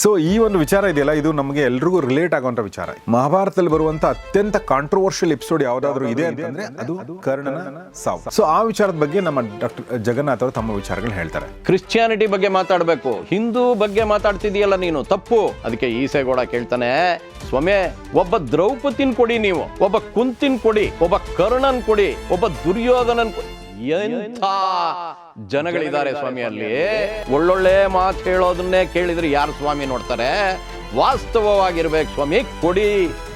So ಈ ಒಂದು ವಿಚಾರ ಇದೆಯಲ್ಲ, ಇದು ನಮಗೆ ಎಲ್ರಿಗೂ ರಿಲೇಟ್ ಆಗುವಂತ ವಿಚಾರ. ಮಹಾಭಾರತದಲ್ಲಿ ಬರುವಂತ ಅತ್ಯಂತ ಕಾಂಟ್ರವರ್ಷಿಯಲ್ ಎಪಿಸೋಡ್ ಯಾವ್ದಾದ್ರು ಇದೆ ಅಂತಂದ್ರೆ ಅದು ಕರ್ಣನ ಸಾವು. ಸೊ ಆ ವಿಚಾರದ ಬಗ್ಗೆ ನಮ್ಮ ಡಾಕ್ಟರ್ ಜಗನ್ನಾಥ್ ಅವರು ತಮ್ಮ ವಿಚಾರಗಳು ಹೇಳ್ತಾರೆ. ಕ್ರಿಶ್ಚಿಯಾನಿಟಿ ಬಗ್ಗೆ ಮಾತಾಡಬೇಕು, ಹಿಂದೂ ಬಗ್ಗೆ ಮಾತಾಡ್ತಿದೀಯಲ್ಲ ನೀನು, ತಪ್ಪು. ಅದಕ್ಕೆ ಈಸೇಗೌಡ ಕೇಳ್ತಾನೆ, ಸ್ವಾಮಿ ಒಬ್ಬ ದ್ರೌಪದಿನ್ ಕೊಡಿ, ನೀವು ಒಬ್ಬ ಕುಂತಿನ್ ಕೊಡಿ, ಒಬ್ಬ ಕರ್ಣನ್ ಕೊಡಿ, ಒಬ್ಬ ದುರ್ಯೋಧನನ್ ಕೊಡಿ. ಎಂಥ ಜನಗಳಿದ್ದಾರೆ ಸ್ವಾಮಿ ಅಲ್ಲಿ. ಒಳ್ಳೊಳ್ಳೆ ಮಾತು ಹೇಳೋದನ್ನೇ ಕೇಳಿದ್ರೆ ಯಾರು ಸ್ವಾಮಿ ನೋಡ್ತಾರೆ? ವಾಸ್ತವವಾಗಿರ್ಬೇಕು ಸ್ವಾಮಿ, ಕೊಡಿ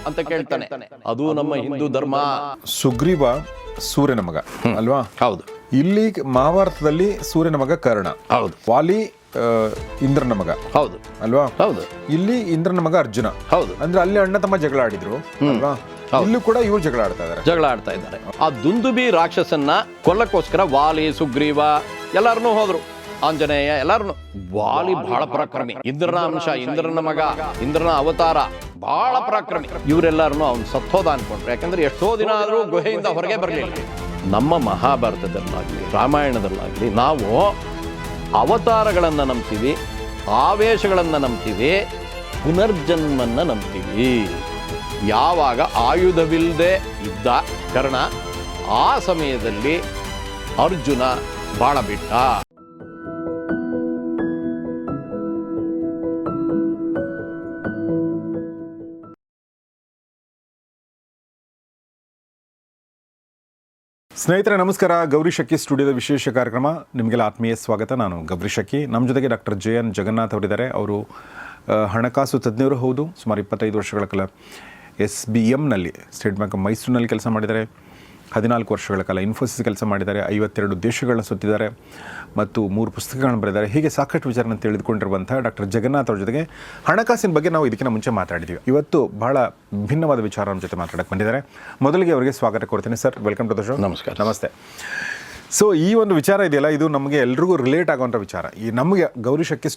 ಅಂತ ಕೇಳ್ತಾನೆ. ಅದು ನಮ್ಮ ಹಿಂದೂ ಧರ್ಮ. ಸುಗ್ರೀವ ಸೂರ್ಯನ ಮಗ ಅಲ್ವಾ? ಹೌದು. ಇಲ್ಲಿ ಮಹಾಭಾರತದಲ್ಲಿ ಸೂರ್ಯನ ಮಗ ಕರ್ಣ. ಹೌದು. ವಾಲಿ ಇಂದ್ರನ ಮಗ. ಹೌದು ಅಲ್ವಾ? ಹೌದು. ಇಲ್ಲಿ ಇಂದ್ರನ ಮಗ ಅರ್ಜುನ. ಹೌದು. ಅಂದ್ರೆ ಅಲ್ಲಿ ಅಣ್ಣ ತಮ್ಮ ಜಗಳ ಆಡಿದ್ರು ಅಲ್ವಾ? ಇಲ್ಲೂ ಕೂಡ ಇವ್ರು ಜಗಳ ಆಡ್ತಾ ಇದ್ದಾರೆ. ಆ ದುಂದುಬಿ ರಾಕ್ಷಸನ್ನ ಕೊಲ್ಲಕ್ಕೋಸ್ಕರ ವಾಲಿ, ಸುಗ್ರೀವ ಎಲ್ಲಾರನ್ನೂ ಹೋದ್ರು, ಆಂಜನೇಯ ಎಲ್ಲಾರನ್ನು. ವಾಲಿ ಬಹಳ ಪರಾಕ್ರಮಿ, ಇಂದ್ರನ ಅಂಶ, ಇಂದ್ರನ ಮಗ, ಇಂದ್ರನ ಅವತಾರ, ಬಹಳ ಪರಾಕ್ರಮಿ. ಇವರೆಲ್ಲರನ್ನು ಅವ್ನು ಸತ್ತೋದ ಅನ್ಕೊಂಡ್ರು. ಯಾಕಂದ್ರೆ ಎಷ್ಟೋ ದಿನ ಆದ್ರೂ ಗುಹೆಯಿಂದ ಹೊರಗೆ ಬರಲಿಲ್ಲ. ನಮ್ಮ ಮಹಾಭಾರತದಲ್ಲಾಗ್ಲಿ ರಾಮಾಯಣದಲ್ಲಾಗ್ಲಿ ನಾವು ಅವತಾರಗಳನ್ನ ನಂಬ್ತೀವಿ, ಆವೇಶಗಳನ್ನ ನಂಬ್ತೀವಿ, ಪುನರ್ಜನ್ಮನ್ನ ನಂಬ್ತೀವಿ. ಯಾವಾಗ ಆಯುಧವಿಲ್ಲದೆ ಇದ್ದ ಕರ್ಣ, ಆ ಸಮಯದಲ್ಲಿ ಅರ್ಜುನ ಬಾಣ ಬಿಟ್ಟ. ಸ್ನೇಹಿತರೆ ನಮಸ್ಕಾರ. ಗೌರಿ ಶಕ್ಕಿ ಸ್ಟುಡಿಯೋದ ವಿಶೇಷ ಕಾರ್ಯಕ್ರಮ ನಿಮಗೆಲ್ಲ ಆತ್ಮೀಯ ಸ್ವಾಗತ. ನಾನು ಗೌರಿ ಶಕ್ಕಿ. ನಮ್ಮ ಜೊತೆಗೆ ಡಾಕ್ಟರ್ JN ಜಗನ್ನಾಥ್ ಅವರಿದ್ದಾರೆ. ಅವರು ಹಣಕಾಸು ತಜ್ಞರು ಹೌದು. ಸುಮಾರು 25 ವರ್ಷಗಳ ಕಾಲ SBMನಲ್ಲಿ, ಸ್ಟೇಟ್ ಬ್ಯಾಂಕ್ ಆಫ್ ಮೈಸೂರಿನಲ್ಲಿ ಕೆಲಸ ಮಾಡಿದ್ದಾರೆ. 14 ವರ್ಷಗಳ ಕಾಲ ಇನ್ಫೋಸಿಸ್ ಕೆಲಸ ಮಾಡಿದ್ದಾರೆ. 52 ದೇಶಗಳನ್ನ ಸುತ್ತಿದ್ದಾರೆ ಮತ್ತು 3 ಪುಸ್ತಕಗಳನ್ನು ಬರೆದಿದ್ದಾರೆ. ಹೀಗೆ ಸಾಕಷ್ಟು ವಿಚಾರನ ತಿಳಿದುಕೊಂಡಿರುವಂಥ ಡಾಕ್ಟರ್ ಜಗನ್ನಾಥ್ ಅವ್ರ ಜೊತೆಗೆ ಹಣಕಾಸಿನ ಬಗ್ಗೆ ನಾವು ಇದಕ್ಕಿಂತ ಮುಂಚೆ ಮಾತಾಡಿದ್ದೀವಿ. ಇವತ್ತು ಬಹಳ ಭಿನ್ನವಾದ ವಿಚಾರ ನಮ್ಮ ಜೊತೆ ಮಾತಾಡಕ್ಕೆ ಬಂದಿದ್ದಾರೆ. ಮೊದಲಿಗೆ ಅವರಿಗೆ ಸ್ವಾಗತ ಕೊಡ್ತೀನಿ. Sir, welcome to the show. ನಮಸ್ಕಾರ. ನಮಸ್ತೆ. ಸೊ ಈ ಒಂದು ವಿಚಾರ ಇದೆಯಲ್ಲ, ಇದು ನಮಗೆ ಎಲ್ರಿಗೂ ರಿಲೇಟ್ ಆಗುವಂಥ ವಿಚಾರ. ಈ ನಮಗೆ ಗೌರಿ ಶಕ್ಕಿ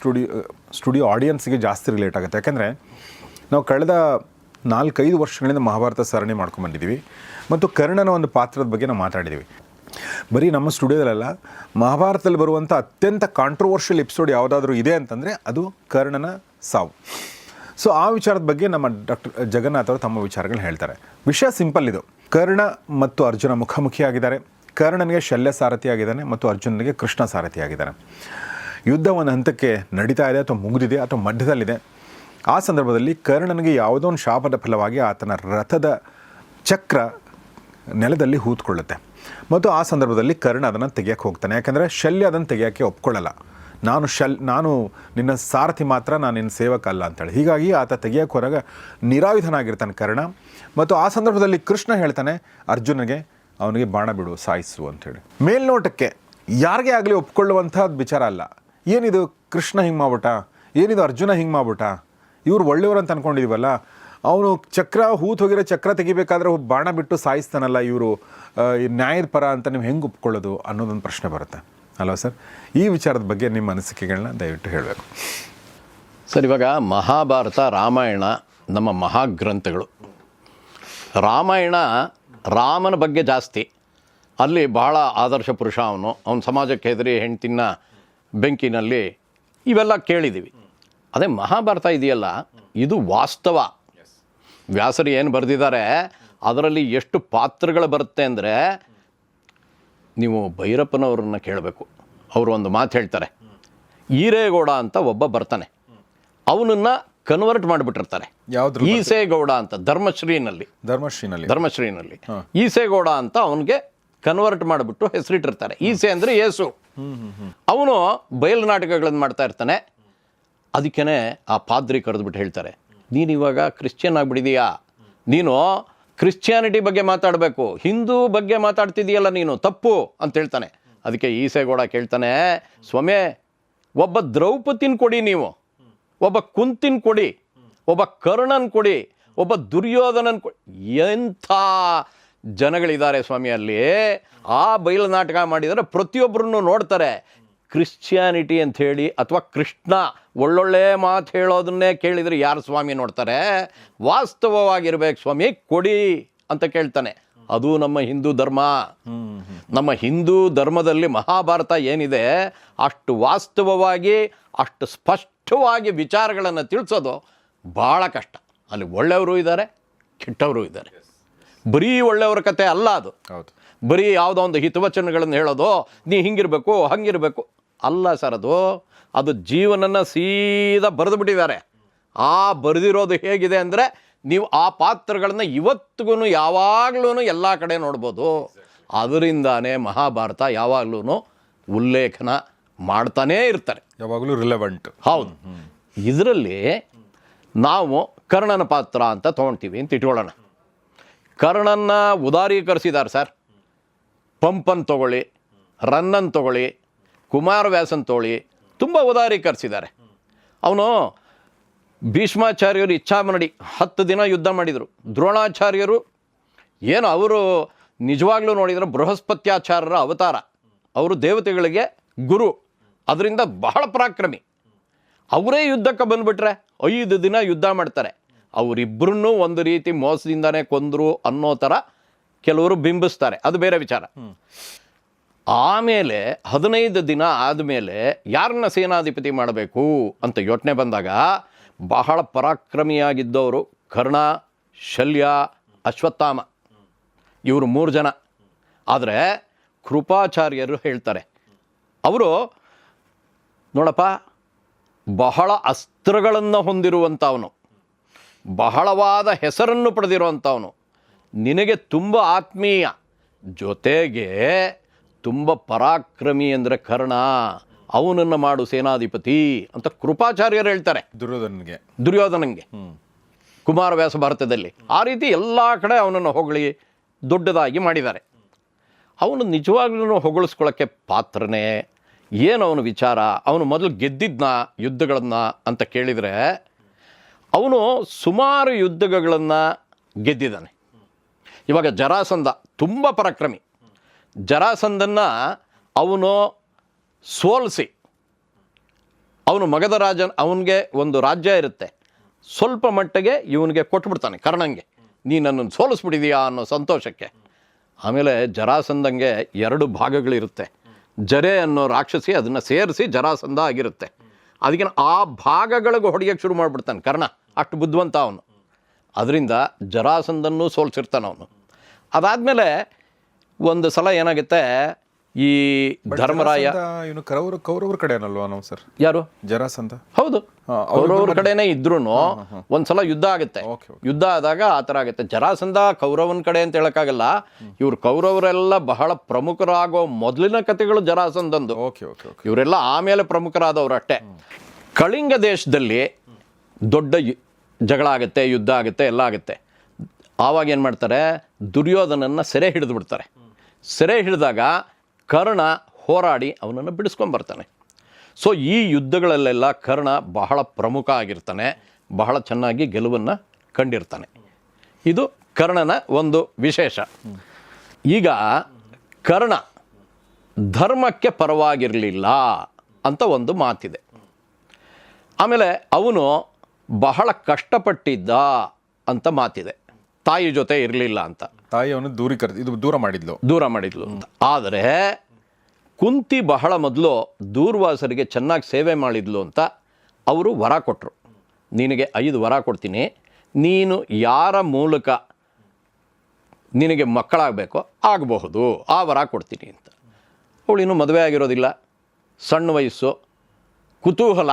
ಸ್ಟುಡಿಯೋ ಆಡಿಯನ್ಸ್ಗೆ ಜಾಸ್ತಿ ರಿಲೇಟ್ ಆಗುತ್ತೆ. ಯಾಕೆಂದರೆ ನಾವು ಕಳೆದ 4-5 ವರ್ಷಗಳಿಂದ ಮಹಾಭಾರತ ಸರಣಿ ಮಾಡ್ಕೊಂಡ್ಬಂದಿದ್ದೀವಿ ಮತ್ತು ಕರ್ಣನ ಒಂದು ಪಾತ್ರದ ಬಗ್ಗೆ ನಾವು ಮಾತಾಡಿದ್ದೀವಿ. ಬರೀ ನಮ್ಮ ಸ್ಟುಡಿಯೋದಲ್ಲ, ಮಹಾಭಾರತದಲ್ಲಿ ಬರುವಂಥ ಅತ್ಯಂತ ಕಾಂಟ್ರವರ್ಷಿಯಲ್ ಎಪಿಸೋಡ್ ಯಾವುದಾದ್ರೂ ಇದೆ ಅಂತಂದರೆ ಅದು ಕರ್ಣನ ಸಾವು. ಸೊ ಆ ವಿಚಾರದ ಬಗ್ಗೆ ನಮ್ಮ ಡಾಕ್ಟರ್ ಜಗನ್ನಾಥ್ ಅವರು ತಮ್ಮ ವಿಚಾರಗಳು ಹೇಳ್ತಾರೆ. ವಿಷಯ ಸಿಂಪಲ್ ಇದು. ಕರ್ಣ ಮತ್ತು ಅರ್ಜುನ ಮುಖಾಮುಖಿಯಾಗಿದ್ದಾರೆ. ಕರ್ಣನಿಗೆ ಶಲ್ಯ ಸಾರಥಿಯಾಗಿದ್ದಾನೆ ಮತ್ತು ಅರ್ಜುನನಿಗೆ ಕೃಷ್ಣ ಸಾರಥಿಯಾಗಿದ್ದಾನೆ. ಯುದ್ಧ ಒಂದು ಹಂತಕ್ಕೆ ನಡೀತಾ ಇದೆ ಅಥವಾ ಮುಗಿದಿದೆ ಅಥವಾ ಮಧ್ಯದಲ್ಲಿದೆ. ಆ ಸಂದರ್ಭದಲ್ಲಿ ಕರ್ಣನಿಗೆ ಯಾವುದೋ ಒಂದು ಶಾಪದ ಫಲವಾಗಿ ಆತನ ರಥದ ಚಕ್ರ ನೆಲದಲ್ಲಿ ಹೂತ್ಕೊಳ್ಳುತ್ತೆ ಮತ್ತು ಆ ಸಂದರ್ಭದಲ್ಲಿ ಕರ್ಣ ಅದನ್ನು ತೆಗಿಯೋಕ್ಕೆ ಹೋಗ್ತಾನೆ. ಯಾಕಂದರೆ ಶಲ್ಯ ಅದನ್ನು ತೆಗಿಯೋಕ್ಕೆ ಒಪ್ಕೊಳ್ಳಲ್ಲ. ನಾನು ನಿನ್ನ ಸಾರಥಿ ಮಾತ್ರ, ನಾನು ನಿನ್ನ ಸೇವಕ ಅಲ್ಲ ಅಂತೇಳಿ. ಹೀಗಾಗಿ ಆತ ತೆಗಿಯೋಕ್ಕೆ ಹೊರಗೆ ನಿರಾಯುಧನಾಗಿರ್ತಾನೆ ಕರ್ಣ. ಮತ್ತು ಆ ಸಂದರ್ಭದಲ್ಲಿ ಕೃಷ್ಣ ಹೇಳ್ತಾನೆ ಅರ್ಜುನಿಗೆ, ಅವನಿಗೆ ಬಾಣ ಬಿಡು, ಸಾಯಿಸು ಅಂಥೇಳಿ. ಮೇಲ್ನೋಟಕ್ಕೆ ಯಾರಿಗೇ ಆಗಲಿ ಒಪ್ಕೊಳ್ಳುವಂಥದ್ದು ವಿಚಾರ ಅಲ್ಲ. ಏನಿದು ಕೃಷ್ಣ ಹಿಂಗೆ ಮಾಡ್ಬಿಟ್ಟ, ಏನಿದು ಅರ್ಜುನ ಹಿಂಗೆ ಮಾಡ್ಬಿಟ್ಟ, ಇವ್ರು ಒಳ್ಳೆಯವರು ಅಂತ ಅಂದ್ಕೊಂಡಿದ್ದೀವಲ್ಲ, ಅವನು ಚಕ್ರ ಹೋಗಿರೋ ಚಕ್ರ ತೆಗಿಬೇಕಾದ್ರೆ ಬಾಣ ಬಿಟ್ಟು ಸಾಯಿಸ್ತಾನಲ್ಲ, ಇವರು ನ್ಯಾಯದ ಪರ ಅಂತ ನೀವು ಹೆಂಗೆ ಒಪ್ಕೊಳ್ಳೋದು ಅನ್ನೋದೊಂದು ಪ್ರಶ್ನೆ ಬರುತ್ತೆ ಅಲ್ವಾ ಸರ್? ಈ ವಿಚಾರದ ಬಗ್ಗೆ ನಿಮ್ಮ ಅನಿಸಿಕೆಗಳನ್ನ ದಯವಿಟ್ಟು ಹೇಳಬೇಕು ಸರ್. ಇವಾಗ ಮಹಾಭಾರತ, ರಾಮಾಯಣ ನಮ್ಮ ಮಹಾಗ್ರಂಥಗಳು. ರಾಮಾಯಣ ರಾಮನ ಬಗ್ಗೆ ಜಾಸ್ತಿ. ಅಲ್ಲಿ ಬಹಳ ಆದರ್ಶ ಪುರುಷ ಅವನು ಸಮಾಜಕ್ಕೆ ಹೆದರಿ ಹೆಂಡ್ತಿನ ಬೆಂಕಿನಲ್ಲಿ ಇವೆಲ್ಲ ಕೇಳಿದ್ದೀವಿ. ಅದೇ ಮಹಾಭಾರತ ಇದೆಯಲ್ಲ, ಇದು ವಾಸ್ತವ. ವ್ಯಾಸರು ಏನು ಬರೆದಿದ್ದಾರೆ ಅದರಲ್ಲಿ ಎಷ್ಟು ಪಾತ್ರಗಳು ಬರುತ್ತೆ ಅಂದರೆ, ನೀವು ಭೈರಪ್ಪನವ್ರನ್ನ ಕೇಳಬೇಕು. ಅವರು ಒಂದು ಮಾತು ಹೇಳ್ತಾರೆ. ಈರೇಗೌಡ ಅಂತ ಒಬ್ಬ ಬರ್ತಾನೆ, ಅವನನ್ನು ಕನ್ವರ್ಟ್ ಮಾಡಿಬಿಟ್ಟಿರ್ತಾರೆ. ಯಾವುದು? ಈಸೇಗೌಡ ಅಂತ. ಧರ್ಮಶ್ರೀನಲ್ಲಿ ಈಸೇಗೌಡ ಅಂತ ಅವನಿಗೆ ಕನ್ವರ್ಟ್ ಮಾಡಿಬಿಟ್ಟು ಹೆಸರಿಟ್ಟಿರ್ತಾರೆ. ಈಸೆ ಅಂದರೆ ಯೇಸು. ಅವನು ಬಯಲು ನಾಟಕಗಳನ್ನು ಮಾಡ್ತಾ ಇರ್ತಾನೆ. ಅದಕ್ಕೇ ಆ ಪಾದ್ರಿ ಕರೆದುಬಿಟ್ಟು ಹೇಳ್ತಾರೆ, ನೀನು ಇವಾಗ ಕ್ರಿಶ್ಚಿಯನ್ ಆಗಿಬಿಟ್ಟಿದೀಯಾ, ನೀನು ಕ್ರಿಶ್ಚಿಯಾನಿಟಿ ಬಗ್ಗೆ ಮಾತಾಡಬೇಕು, ಹಿಂದೂ ಬಗ್ಗೆ ಮಾತಾಡ್ತಿದೀಯಲ್ಲ ನೀನು, ತಪ್ಪು ಅಂತ ಹೇಳ್ತಾನೆ. ಅದಕ್ಕೆ ಈಸೇಗೌಡ ಕೇಳ್ತಾನೆ, ಸ್ವಾಮಿ ಒಬ್ಬ ದ್ರೌಪದಿನ್ ಕೊಡಿ, ನೀವು ಒಬ್ಬ ಕುಂತಿನ್ ಕೊಡಿ, ಒಬ್ಬ ಕರ್ಣನ್ ಕೊಡಿ, ಒಬ್ಬ ದುರ್ಯೋಧನನ್ ಕೊಡಿ. ಎಂಥ ಜನಗಳಿದ್ದಾರೆ ಸ್ವಾಮಿ ಅಲ್ಲಿ. ಆ ಬಯಲು ನಾಟಕ ಮಾಡಿದರೆ ಪ್ರತಿಯೊಬ್ಬರನ್ನು ನೋಡ್ತಾರೆ. ಕ್ರಿಶ್ಚಿಯಾನಿಟಿ ಅಂಥೇಳಿ ಅಥವಾ ಕೃಷ್ಣ ಒಳ್ಳೊಳ್ಳೆ ಮಾತು ಹೇಳೋದನ್ನೇ ಕೇಳಿದರೆ ಯಾರು ಸ್ವಾಮಿ ನೋಡ್ತಾರೆ? ವಾಸ್ತವವಾಗಿರ್ಬೇಕು ಸ್ವಾಮಿ, ಕೊಡಿ ಅಂತ ಕೇಳ್ತಾನೆ. ಅದು ನಮ್ಮ ಹಿಂದೂ ಧರ್ಮ. ನಮ್ಮ ಹಿಂದೂ ಧರ್ಮದಲ್ಲಿ ಮಹಾಭಾರತ ಏನಿದೆ ಅಷ್ಟು ವಾಸ್ತವವಾಗಿ ಅಷ್ಟು ಸ್ಪಷ್ಟವಾಗಿ ವಿಚಾರಗಳನ್ನು ತಿಳಿಸೋದು ಭಾಳ ಕಷ್ಟ. ಅಲ್ಲಿ ಒಳ್ಳೆಯವರು ಇದ್ದಾರೆ, ಕೆಟ್ಟವರು ಇದ್ದಾರೆ. ಬರೀ ಒಳ್ಳೆಯವರ ಕತೆ ಅಲ್ಲ ಅದು. ಹೌದು. ಬರೀ ಯಾವುದೋ ಒಂದು ಹಿತವಚನಗಳನ್ನು ಹೇಳೋದು, ನೀ ಹಿಂಗಿರಬೇಕು ಹಂಗಿರಬೇಕು ಅಲ್ಲ ಸರ್. ಅದು ಜೀವನನ ಸೀದಾ ಬರೆದು ಬಿಟ್ಟಿದ್ದಾರೆ. ಆ ಬರೆದಿರೋದು ಹೇಗಿದೆ ಅಂದರೆ ನೀವು ಆ ಪಾತ್ರಗಳನ್ನು ಇವತ್ತಿಗೂ ಯಾವಾಗಲೂ ಎಲ್ಲ ಕಡೆ ನೋಡ್ಬೋದು. ಅದರಿಂದಾನೇ ಮಹಾಭಾರತ ಯಾವಾಗಲೂ ಉಲ್ಲೇಖನ ಮಾಡ್ತಾನೇ ಇರ್ತಾರೆ, ಯಾವಾಗಲೂ ರಿಲೆವೆಂಟ್. ಹೌದು. ಇದರಲ್ಲಿ ನಾವು ಕರ್ಣನ ಪಾತ್ರ ಅಂತ ತೊಗೊಳ್ತೀವಿ ಅಂತ ಇಟ್ಕೊಳ್ಳೋಣ. ಕರ್ಣನ್ನ ಉದಾರೀಕರಿಸಿದ್ದಾರೆ ಸರ್. ಪಂಪನ್ ತಗೊಳ್ಳಿ, ರನ್ನನ್ ತಗೊಳ್ಳಿ, ಕುಮಾರವ್ಯಾಸನ್ ತಗೊಳ್ಳಿ, ತುಂಬ ಉದಾರೀಕರಿಸಿದ್ದಾರೆ. ಅವನು ಭೀಷ್ಮಾಚಾರ್ಯರು ಇಚ್ಛಾಮರಡಿ 10 ದಿನ ಯುದ್ಧ ಮಾಡಿದರು. ದ್ರೋಣಾಚಾರ್ಯರು ಏನು ಅವರು ನಿಜವಾಗ್ಲೂ ನೋಡಿದರೆ ಬೃಹಸ್ಪತ್ಯಾಚಾರ್ಯರ ಅವತಾರ. ಅವರು ದೇವತೆಗಳಿಗೆ ಗುರು, ಅದರಿಂದ ಬಹಳ ಪರಾಕ್ರಮಿ. ಅವರೇ ಯುದ್ಧಕ್ಕೆ ಬಂದುಬಿಟ್ರೆ 5 ದಿನ ಯುದ್ಧ ಮಾಡ್ತಾರೆ. ಅವರಿಬ್ಬರನ್ನೂ ಒಂದು ರೀತಿ ಮೋಸದಿಂದಾನೇ ಕೊಂದರು ಅನ್ನೋ ಥರ ಕೆಲವರು ಬಿಂಬಿಸ್ತಾರೆ, ಅದು ಬೇರೆ ವಿಚಾರ. ಆಮೇಲೆ 15 ದಿನ ಆದಮೇಲೆ ಯಾರನ್ನ ಸೇನಾಧಿಪತಿ ಮಾಡಬೇಕು ಅಂತ ಯೋಚನೆ ಬಂದಾಗ ಬಹಳ ಪರಾಕ್ರಮಿಯಾಗಿದ್ದವರು ಕರ್ಣ, ಶಲ್ಯ, ಅಶ್ವತ್ಥಾಮ, ಇವರು 3 ಜನ. ಆದರೆ ಕೃಪಾಚಾರ್ಯರು ಹೇಳ್ತಾರೆ, ಅವರು ನೋಡಪ್ಪ ಬಹಳ ಅಸ್ತ್ರಗಳನ್ನು ಹೊಂದಿರುವಂಥವನು, ಬಹಳವಾದ ಹೆಸರನ್ನು ಪಡೆದಿರುವಂಥವನು, ನಿನಗೆ ತುಂಬ ಆತ್ಮೀಯ, ಜೊತೆಗೆ ತುಂಬ ಪರಾಕ್ರಮಿ ಅಂದರೆ ಕರ್ಣ, ಅವನನ್ನು ಮಾಡು ಸೇನಾಧಿಪತಿ ಅಂತ ಕೃಪಾಚಾರ್ಯರು ಹೇಳ್ತಾರೆ ದುರ್ಯೋಧನಂಗೆ ಕುಮಾರವ್ಯಾಸ ಭಾರತದಲ್ಲಿ. ಆ ರೀತಿ ಎಲ್ಲ ಕಡೆ ಅವನನ್ನು ಹೊಗಳಿ ದೊಡ್ಡದಾಗಿ ಮಾಡಿದ್ದಾರೆ. ಅವನು ನಿಜವಾಗ್ಲೂ ಹೊಗಳಿಸ್ಕೊಳ್ಳೋಕ್ಕೆ ಪಾತ್ರನೇ. ಏನು ಅವನ ವಿಚಾರ? ಅವನು ಮೊದಲು ಗೆದ್ದಿದ್ನ ಯುದ್ಧಗಳನ್ನು ಅಂತ ಕೇಳಿದರೆ ಅವನು ಸುಮಾರು ಯುದ್ಧಗಳನ್ನು ಗೆದ್ದಿದ್ದಾನೆ. ಇವಾಗ ಜರಾಸಂಧ ತುಂಬ ಪರಾಕ್ರಮಿ. ಜರಾಸಂಧನ್ನು ಅವನು ಸೋಲಿಸಿ ಅವನು ಮಗಧ ರಾಜ, ಅವನಿಗೆ ಒಂದು ರಾಜ್ಯ ಇರುತ್ತೆ, ಸ್ವಲ್ಪ ಮಟ್ಟಿಗೆ ಇವನಿಗೆ ಕೊಟ್ಬಿಡ್ತಾನೆ ಕರ್ಣಂಗೆ, ನೀ ನನ್ನನ್ನು ಸೋಲಿಸ್ಬಿಟ್ಟಿದೀಯಾ ಅನ್ನೋ ಸಂತೋಷಕ್ಕೆ. ಆಮೇಲೆ ಜರಾಸಂಧಂಗೆ 2 ಭಾಗಗಳಿರುತ್ತೆ. ಜರೆ ಅನ್ನೋ ರಾಕ್ಷಸಿ ಅದನ್ನು ಸೇರಿಸಿ ಜರಾಸಂಧ ಆಗಿರುತ್ತೆ. ಅದಕ್ಕೆ ಆ ಭಾಗಗಳಿಗೆ ಹೊಡೆಯೋಕ್ಕೆ ಶುರು ಮಾಡಿಬಿಡ್ತಾನೆ ಕರ್ಣ, ಅಷ್ಟು ಬುದ್ಧಿವಂತ ಅವನು. ಅದರಿಂದ ಜರಾಸಂಧನ್ನೂ ಸೋಲ್ಸಿರ್ತಾನೆ ಅವನು. ಅದಾದಮೇಲೆ ಒಂದು ಸಲ ಏನಾಗುತ್ತೆ, ಈ ಧರ್ಮರಾಯ ಇವನು ಕೌರವರ ಕಡೆ ಏನಲ್ವಾ ನಾವು ಸರ್? ಯಾರು? ಜರಾಸಂಧ. ಹೌದು, ಕೌರವರ ಕಡೆನೇ ಇದ್ರೂ ಒಂದ್ಸಲ ಯುದ್ಧ ಆಗುತ್ತೆ. ಯುದ್ಧ ಆದಾಗ ಆ ಥರ ಆಗುತ್ತೆ. ಜರಾಸಂಧ ಕೌರವನ ಕಡೆ ಅಂತ ಹೇಳೋಕ್ಕಾಗಲ್ಲ. ಇವ್ರು ಕೌರವರೆಲ್ಲ ಬಹಳ ಪ್ರಮುಖರಾಗೋ ಮೊದಲಿನ ಕಥೆಗಳು ಜರಾಸಂಧಂದು. ಇವರೆಲ್ಲ ಆಮೇಲೆ ಪ್ರಮುಖರಾದವರು ಅಷ್ಟೇ. ಕಳಿಂಗ ದೇಶದಲ್ಲಿ ದೊಡ್ಡ ಜಗಳ ಆಗುತ್ತೆ, ಯುದ್ಧ ಆಗುತ್ತೆ, ಎಲ್ಲ ಆಗುತ್ತೆ. ಆವಾಗ ಏನು ಮಾಡ್ತಾರೆ, ದುರ್ಯೋಧನನ್ನು ಸೆರೆ ಹಿಡಿದು ಬಿಡ್ತಾರೆ. ಸೆರೆ ಹಿಡಿದಾಗ ಕರ್ಣ ಹೋರಾಡಿ ಅವನನ್ನು ಬಿಡಿಸ್ಕೊಂಬರ್ತಾನೆ. ಸೊ ಈ ಯುದ್ಧಗಳಲ್ಲೆಲ್ಲ ಕರ್ಣ ಬಹಳ ಪ್ರಮುಖ ಆಗಿರ್ತಾನೆ, ಬಹಳ ಚೆನ್ನಾಗಿ ಗೆಲುವನ್ನು ಕಂಡಿರ್ತಾನೆ. ಇದು ಕರ್ಣನ ಒಂದು ವಿಶೇಷ. ಈಗ ಕರ್ಣ ಧರ್ಮಕ್ಕೆ ಪರವಾಗಿರಲಿಲ್ಲ ಅಂತ ಒಂದು ಮಾತಿದೆ. ಆಮೇಲೆ ಅವನು ಬಹಳ ಕಷ್ಟಪಟ್ಟಿದ್ದ ಅಂತ ಮಾತಿದೆ. ತಾಯಿ ಜೊತೆ ಇರಲಿಲ್ಲ ಅಂತ. ತಾಯಿ ಅವನು ದೂರ ಮಾಡಿದ್ಲು ಅಂತ. ಆದರೆ ಕುಂತಿ ಬಹಳ ಮೊದಲು ದೂರ್ವಾಸರಿಗೆ ಚೆನ್ನಾಗಿ ಸೇವೆ ಮಾಡಿದ್ಲು ಅಂತ ಅವರು ವರ ಕೊಟ್ಟರು. ನಿನಗೆ 5 ವರ ಕೊಡ್ತೀನಿ, ನೀನು ಯಾರ ಮೂಲಕ ನಿನಗೆ ಮಕ್ಕಳಾಗಬೇಕೋ ಆಗಬಹುದು, ಆ ವರ ಕೊಡ್ತೀನಿ ಅಂತ. ಅವಳಿನ್ನೂ ಮದುವೆ ಆಗಿರೋದಿಲ್ಲ, ಸಣ್ಣ ವಯಸ್ಸು, ಕುತೂಹಲ.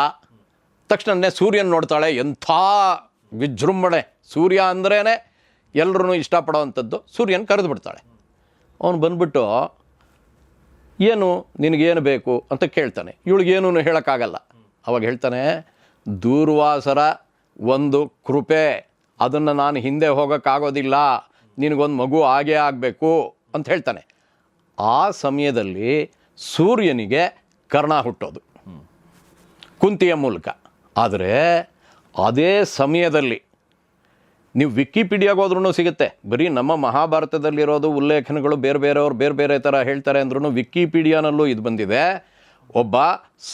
ತಕ್ಷಣವೇ ಸೂರ್ಯನ ನೋಡ್ತಾಳೆ. ಎಂಥ ವಿಜೃಂಭಣೆ! ಸೂರ್ಯ ಅಂದ್ರೇ ಎಲ್ಲರೂ ಇಷ್ಟಪಡೋವಂಥದ್ದು. ಸೂರ್ಯನ ಕರೆದು ಬಿಡ್ತಾಳೆ. ಅವನು ಬಂದ್ಬಿಟ್ಟು ಏನು ನಿನಗೇನು ಬೇಕು ಅಂತ ಕೇಳ್ತಾನೆ. ಇವಳಿಗೇನು ಹೇಳೋಕ್ಕಾಗಲ್ಲ. ಅವಾಗ ಹೇಳ್ತಾನೆ, ದೂರ್ವಾಸರ ಒಂದು ಕೃಪೆ, ಅದನ್ನು ನಾನು ಹಿಂದೆ ಹೋಗೋಕ್ಕಾಗೋದಿಲ್ಲ, ನಿನಗೊಂದು ಮಗು ಆಗೇ ಆಗಬೇಕು ಅಂತ ಹೇಳ್ತಾನೆ. ಆ ಸಮಯದಲ್ಲಿ ಸೂರ್ಯನಿಗೆ ಕರ್ಣ ಹುಟ್ಟೋದು ಕುಂತಿಯ ಮೂಲಕ. ಆದರೆ ಅದೇ ಸಮಯದಲ್ಲಿ ನೀವು ವಿಕಿಪೀಡಿಯಾಗೆ ಹೋದ್ರೂ ಸಿಗುತ್ತೆ. ಬರೀ ನಮ್ಮ ಮಹಾಭಾರತದಲ್ಲಿರೋದು ಉಲ್ಲೇಖನಗಳು ಬೇರೆಯವ್ರು ಬೇರೆ ಥರ ಹೇಳ್ತಾರೆ ಅಂದ್ರೂ ವಿಕಿಪೀಡಿಯಾನಲ್ಲೂ ಇದು ಬಂದಿದೆ. ಒಬ್ಬ